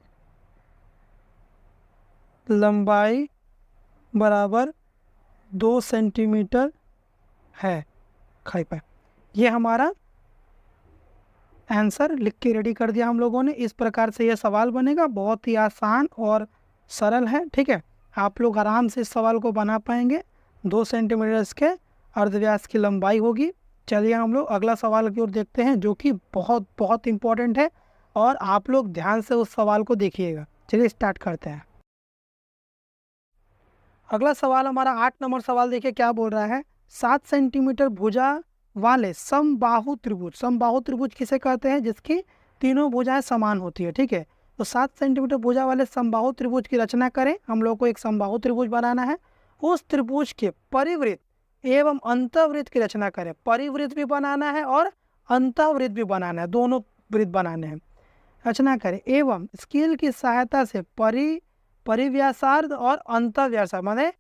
लंबाई बराबर 2 सेंटीमीटर है। खाई पाए, ये हमारा आंसर लिख के रेडी कर दिया हम लोगों ने। इस प्रकार से यह सवाल बनेगा, बहुत ही आसान और सरल है। ठीक है, आप लोग आराम से इस सवाल को बना पाएंगे। 2 सेंटीमीटर इसके अर्धव्यास की लंबाई होगी। चलिए हम लोग अगला सवाल की ओर देखते हैं, जो कि बहुत बहुत इम्पोर्टेंट है और आप लोग ध्यान से उस सवाल को देखिएगा। चलिए स्टार्ट करते हैं। अगला सवाल हमारा 8 नंबर सवाल, देखिए क्या बोल रहा है। 7 सेंटीमीटर भुजा वाले समबाहु त्रिभुज, समबाहु त्रिभुज किसे कहते हैं, जिसकी तीनों भुजाएं समान होती है। ठीक है, तो 7 सेंटीमीटर भुजा वाले समबाहु त्रिभुज की रचना करें। हम लोग को एक समबाहु त्रिभुज बनाना है। उस त्रिभुज के परिवृत्त एवं अंतःवृत्त की रचना करें। परिवृत्त भी बनाना है और अंतःवृत्त भी बनाना है, दोनों वृत्त बनाने हैं। रचना करें एवं स्केल की सहायता से परिव्यासार्ध और अंतःव्यासार्ध, माने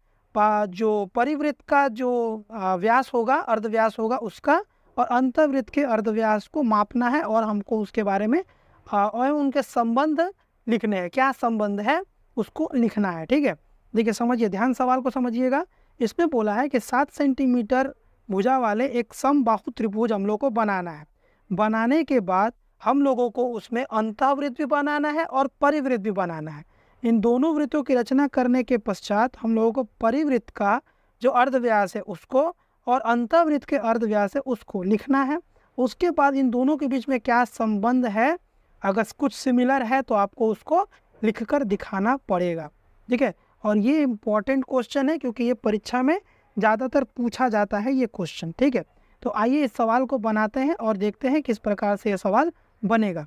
जो परिवृत्त का जो व्यास होगा, अर्धव्यास होगा उसका, और अंतःवृत्त के अर्धव्यास को मापना है और हमको उसके बारे में और उनके संबंध लिखने हैं। क्या संबंध है उसको लिखना है। ठीक है, देखिए समझिए, ध्यान सवाल को समझिएगा। इसमें बोला है कि 7 सेंटीमीटर भुजा वाले एक समबाहु त्रिभुज हम लोग को बनाना है। बनाने के बाद हम लोगों को उसमें अंतःवृत्त भी बनाना है और परिवृत्त भी बनाना है। इन दोनों वृत्तों की रचना करने के पश्चात हम लोगों को परिवृत्त का जो अर्धव्यास है उसको और अंतःवृत्त के अर्धव्यास है उसको लिखना है। उसके बाद इन दोनों के बीच में क्या संबंध है, अगर कुछ सिमिलर है तो आपको उसको लिखकर दिखाना पड़ेगा। ठीक है, और ये इम्पॉर्टेंट क्वेश्चन है क्योंकि ये परीक्षा में ज़्यादातर पूछा जाता है ये क्वेश्चन। ठीक है, तो आइए इस सवाल को बनाते हैं और देखते हैं किस प्रकार से ये सवाल बनेगा।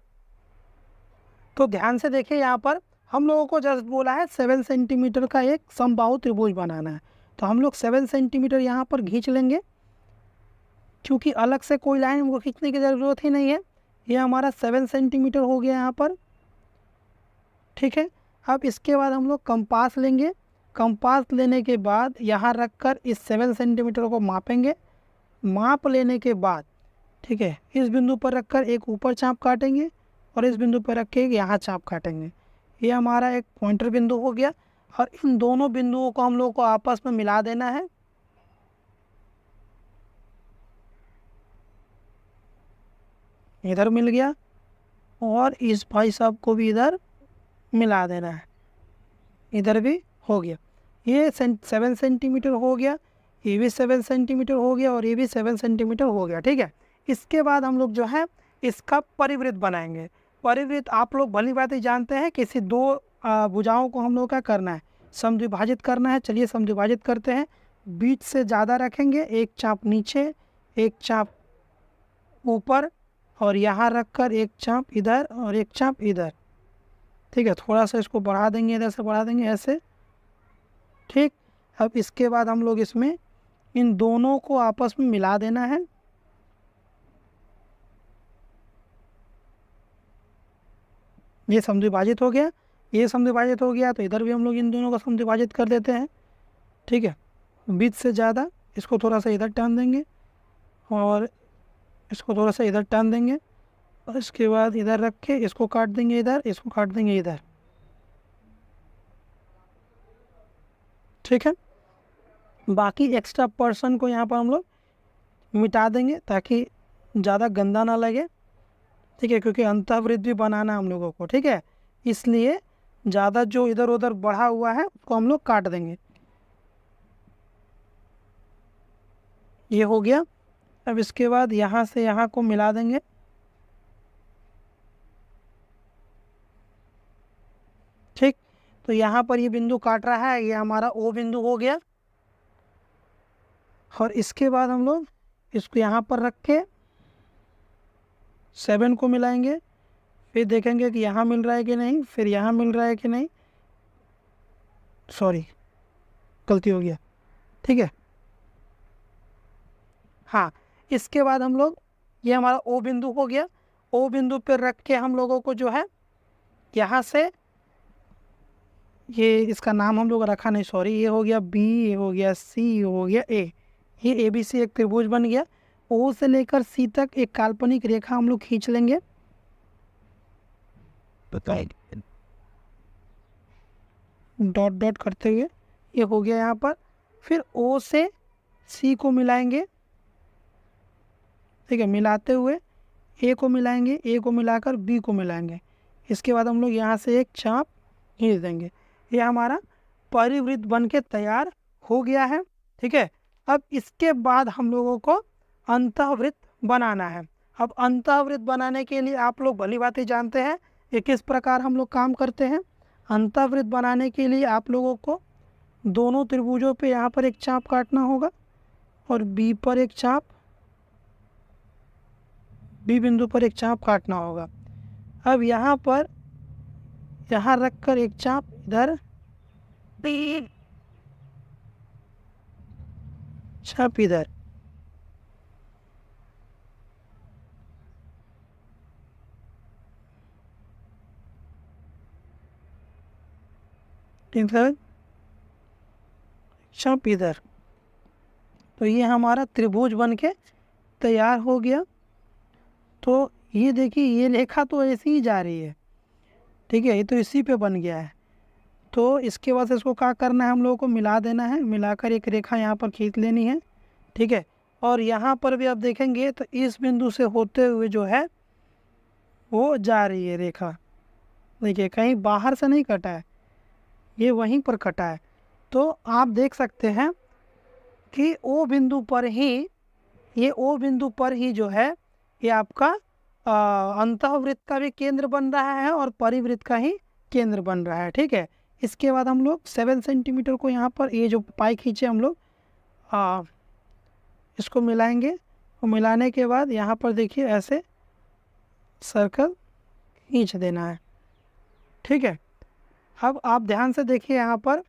तो ध्यान से देखिए, यहाँ पर हम लोगों को जस्ट बोला है 7 सेंटीमीटर का एक समबाहु त्रिभुज बनाना है। तो हम लोग 7 सेंटीमीटर यहाँ पर खींच लेंगे, क्योंकि अलग से कोई लाइन हमको खींचने की ज़रूरत ही नहीं है। ये हमारा 7 सेंटीमीटर हो गया यहाँ पर। ठीक है, अब इसके बाद हम लोग कंपास लेंगे। कंपास लेने के बाद यहाँ रख कर इस 7 सेंटीमीटर को मापेंगे। माप लेने के बाद ठीक है, इस बिंदु पर रख कर एक ऊपर चाप काटेंगे और इस बिंदु पर रख के यहाँ चाप काटेंगे। ये हमारा एक पॉइंटर बिंदु हो गया और इन दोनों बिंदुओं को हम लोग को आपस में मिला देना है। इधर मिल गया और इस भाई साहब को भी इधर मिला देना है, इधर भी हो गया। ये 7 सेंटीमीटर हो गया, ये भी 7 सेंटीमीटर हो गया और ये भी 7 सेंटीमीटर हो गया। ठीक है, इसके बाद हम लोग जो है इसका परिवृत्त बनाएंगे। परिवृत्त आप लोग भली बात ही जानते हैं, किसी दो भुजाओं को हम लोग क्या करना है, समद्विभाजित करना है। चलिए समद्विभाजित करते हैं। बीच से ज़्यादा रखेंगे, एक चाप नीचे, एक चाप ऊपर, और यहाँ रखकर एक चाप इधर और एक चाप इधर। ठीक है, थोड़ा सा इसको बढ़ा देंगे, इधर से बढ़ा देंगे ऐसे। ठीक, अब इसके बाद हम लोग इसमें इन दोनों को आपस में मिला देना है। ये समद्विभाजित हो गया, ये समद्विभाजित हो गया, तो इधर भी हम लोग इन दोनों को समद्विभाजित कर देते हैं। ठीक है, बीच से ज़्यादा इसको थोड़ा सा इधर टान देंगे और इसको थोड़ा सा इधर टान देंगे और इसके बाद इधर रख के इसको काट देंगे इधर, इसको काट देंगे इधर। ठीक है, बाकी एक्स्ट्रा पर्सन को यहाँ पर हम लोग मिटा देंगे ताकि ज़्यादा गंदा ना लगे। ठीक है, क्योंकि अंतःवृत्त भी बनाना है हम लोगों को। ठीक है, इसलिए ज़्यादा जो इधर उधर बढ़ा हुआ है उसको हम लोग काट देंगे। ये हो गया। अब इसके बाद यहाँ से यहाँ को मिला देंगे। ठीक, तो यहाँ पर ये बिंदु काट रहा है, ये हमारा ओ बिंदु हो गया। और इसके बाद हम लोग इसको यहाँ पर रख के 7 को मिलाएंगे, फिर देखेंगे कि यहाँ मिल रहा है कि नहीं, फिर यहाँ मिल रहा है कि नहीं। सॉरी, गलती हो गया। ठीक है, हाँ, इसके बाद हम लोग ये हमारा ओ बिंदु हो गया। ओ बिंदु पर रख के हम लोगों को जो है यहाँ से ये इसका नाम हम लोग रखा नहीं, सॉरी, ये हो गया बी, ये हो गया सी, ये हो गया ए। ये ए बी सी एक त्रिभुज बन गया। ओ से लेकर सी तक एक काल्पनिक रेखा हम लोग खींच लेंगे। डॉट डॉट करते हुए ये हो गया यहाँ पर। फिर ओ से सी को मिलाएंगे। ठीक है, मिलाते हुए ए को मिलाएंगे, ए को मिलाकर बी को मिलाएंगे। इसके बाद हम लोग यहाँ से एक चाप खींच देंगे। ये हमारा परिवृत्त बन के तैयार हो गया है। ठीक है, अब इसके बाद हम लोगों को अंतःवृत्त बनाना है। अब अंतःवृत्त बनाने के लिए आप लोग भली बात ही जानते हैं ये किस प्रकार हम लोग काम करते हैं। अंतःवृत्त बनाने के लिए आप लोगों को दोनों त्रिभुजों पे यहाँ पर एक चाप काटना होगा और बी पर एक चाप, बी बिंदु पर एक चाप काटना होगा। अब यहाँ पर यहाँ रखकर एक चाप इधर, चाप इधर। ठीक है, चाप इधर। तो ये हमारा त्रिभुज बन के तैयार हो गया। तो ये देखिए, ये रेखा तो ऐसी ही जा रही है। ठीक है, ये तो इसी पे बन गया है। तो इसके बाद इसको क्या करना है, हम लोगों को मिला देना है। मिलाकर एक रेखा यहाँ पर खींच लेनी है। ठीक है, और यहाँ पर भी आप देखेंगे तो इस बिंदु से होते हुए जो है वो जा रही है रेखा। देखिए, कहीं बाहर से नहीं कटा है, ये वहीं पर कटा है। तो आप देख सकते हैं कि ओ बिंदु पर ही, ये ओ बिंदु पर ही जो है ये आपका अंतःवृत्त का भी केंद्र बन रहा है और परिवृत्त का ही केंद्र बन रहा है। ठीक है, इसके बाद हम लोग 7 सेंटीमीटर को यहाँ पर ये जो पाई खींचे हम लोग इसको मिलाएंगे। और मिलाने के बाद यहाँ पर देखिए ऐसे सर्कल खींच देना है। ठीक है, अब आप ध्यान से देखिए यहाँ पर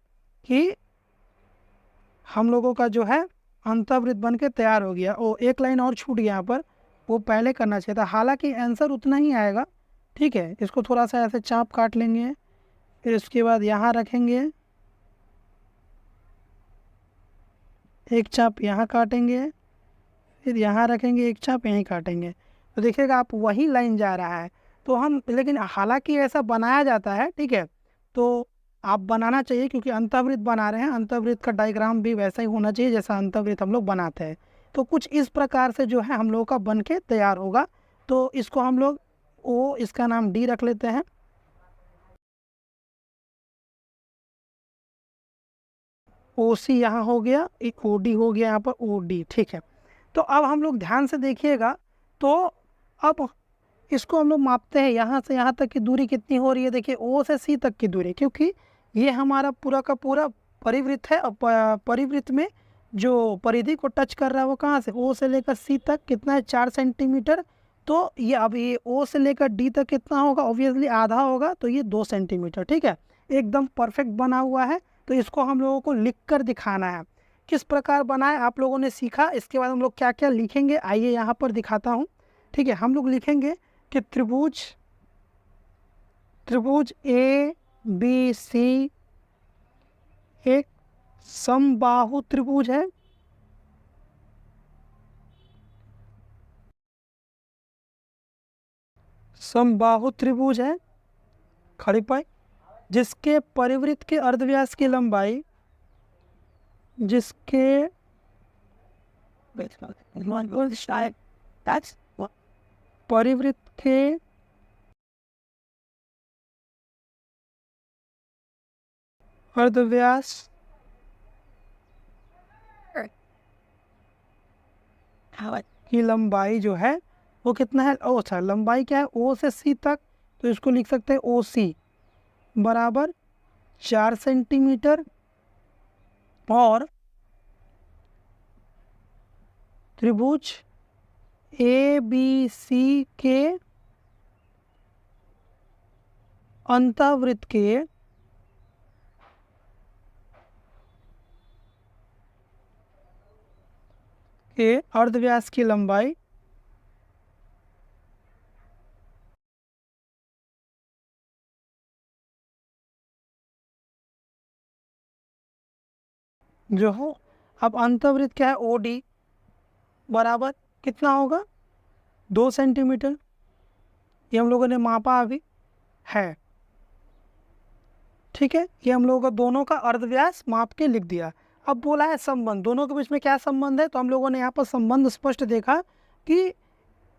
कि हम लोगों का जो है अंतःवृत्त बन के तैयार हो गया। ओ, एक लाइन और छूट गया यहाँ पर, वो पहले करना चाहिए था। हालांकि आंसर उतना ही आएगा। ठीक है, इसको थोड़ा सा ऐसे चाप काट लेंगे, फिर इसके बाद यहाँ रखेंगे एक चाप, यहाँ काटेंगे, फिर यहाँ रखेंगे एक चाप, यहीं काटेंगे। तो देखिएगा आप वही लाइन जा रहा है। तो हम, लेकिन हालांकि ऐसा बनाया जाता है। ठीक है, तो आप बनाना चाहिए क्योंकि अंतःवृत्त बना रहे हैं। अंतःवृत्त का डायग्राम भी वैसा ही होना चाहिए जैसा अंतःवृत्त हम लोग बनाते हैं। तो कुछ इस प्रकार से जो है हम लोगों का बन के तैयार होगा। तो इसको हम लोग ओ, इसका नाम डी रख लेते हैं। ओ सी यहाँ हो गया, एक ओ डी हो गया यहाँ पर, ओ डी। ठीक है, तो अब हम लोग ध्यान से देखिएगा। तो अब इसको हम लोग मापते हैं, यहाँ से यहाँ तक की दूरी कितनी हो रही है। देखिए, ओ से सी तक की दूरी, क्योंकि ये हमारा पूरा का पूरा परिवृत्त है। और परिवृत्त में जो परिधि को टच कर रहा है वो कहाँ से, ओ से लेकर सी तक कितना है, 4 सेंटीमीटर। तो ये अब ये ओ से लेकर डी तक कितना होगा, ऑब्वियसली आधा होगा, तो ये 2 सेंटीमीटर। ठीक है, एकदम परफेक्ट बना हुआ है। तो इसको हम लोगों को लिख कर दिखाना है किस प्रकार बनाए आप लोगों ने सीखा। इसके बाद हम लोग क्या क्या लिखेंगे, आइए यहाँ पर दिखाता हूँ। ठीक है, हम लोग लिखेंगे कि त्रिभुज ए बी सी एक समबाहु त्रिभुज है। समबाहु त्रिभुज है, खड़ी पाई, जिसके परिवृत्त के अर्धव्यास की लंबाई, जिसके परिवृत्त के अर्धव्यास की लंबाई जो है वो कितना है, ओ अच्छा लंबाई क्या है, ओ से सी तक, तो इसको लिख सकते हैं ओ सी बराबर 4 सेंटीमीटर, और त्रिभुज ए बी सी के अंतःवृत्त के अर्धव्यास की लंबाई जो हो, अब अंतःवृत्त क्या है, ओ डी बराबर कितना होगा, 2 सेंटीमीटर। ये हम लोगों ने मापा अभी है। ठीक है, ये हम लोगों का दोनों का अर्धव्यास माप के लिख दिया। अब बोला है संबंध, दोनों के बीच में क्या संबंध है, तो हम लोगों ने यहाँ पर संबंध स्पष्ट देखा कि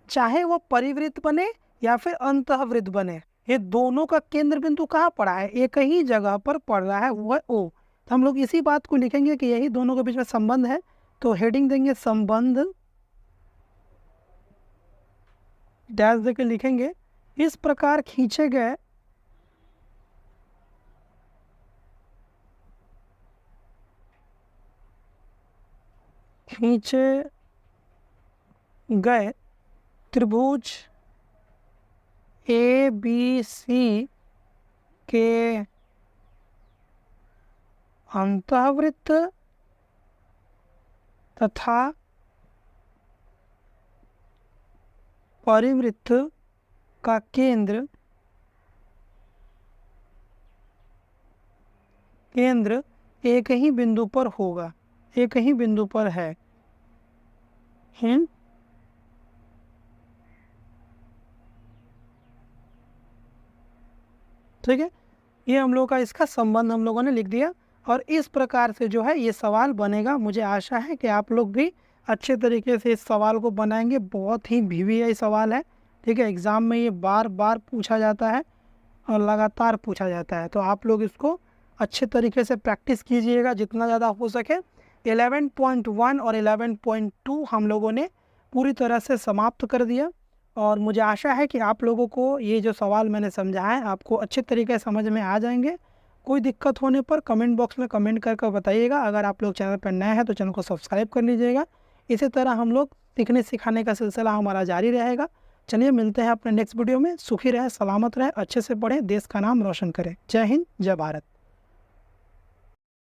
चाहे वो परिवृत्त बने या फिर अंतःवृत्त बने, ये दोनों का केंद्र बिंदु कहाँ पड़ा है, एक ही जगह पर पड़ रहा है, वो है ओ। तो हम लोग इसी बात को लिखेंगे कि यही दोनों के बीच में संबंध है। तो हेडिंग देंगे संबंध, डैश देकर लिखेंगे इस प्रकार खींचे गए त्रिभुज ए बी सी के अंतःवृत्त तथा परिवृत्त का केंद्र एक ही बिंदु पर होगा, एक ही बिंदु पर है। ठीक है, ये हम लोग का इसका संबंध हम लोगों ने लिख दिया। और इस प्रकार से जो है ये सवाल बनेगा। मुझे आशा है कि आप लोग भी अच्छे तरीके से इस सवाल को बनाएंगे। बहुत ही VVI सवाल है। ठीक है, एग्ज़ाम में ये बार बार पूछा जाता है और लगातार पूछा जाता है, तो आप लोग इसको अच्छे तरीके से प्रैक्टिस कीजिएगा जितना ज़्यादा हो सके। 11.1 और 11.2 हम लोगों ने पूरी तरह से समाप्त कर दिया, और मुझे आशा है कि आप लोगों को ये जो सवाल मैंने समझाया है आपको अच्छे तरीके से समझ में आ जाएंगे। कोई दिक्कत होने पर कमेंट बॉक्स में कमेंट करके बताइएगा। अगर आप लोग चैनल पर नए हैं तो चैनल को सब्सक्राइब कर लीजिएगा। इसी तरह हम लोग सीखने सिखाने का सिलसिला हमारा जारी रहेगा। चलिए मिलते हैं अपने नेक्स्ट वीडियो में। सुखी रहे, सलामत रहे, अच्छे से पढ़ें, देश का नाम रोशन करें। जय हिंद, जय भारत।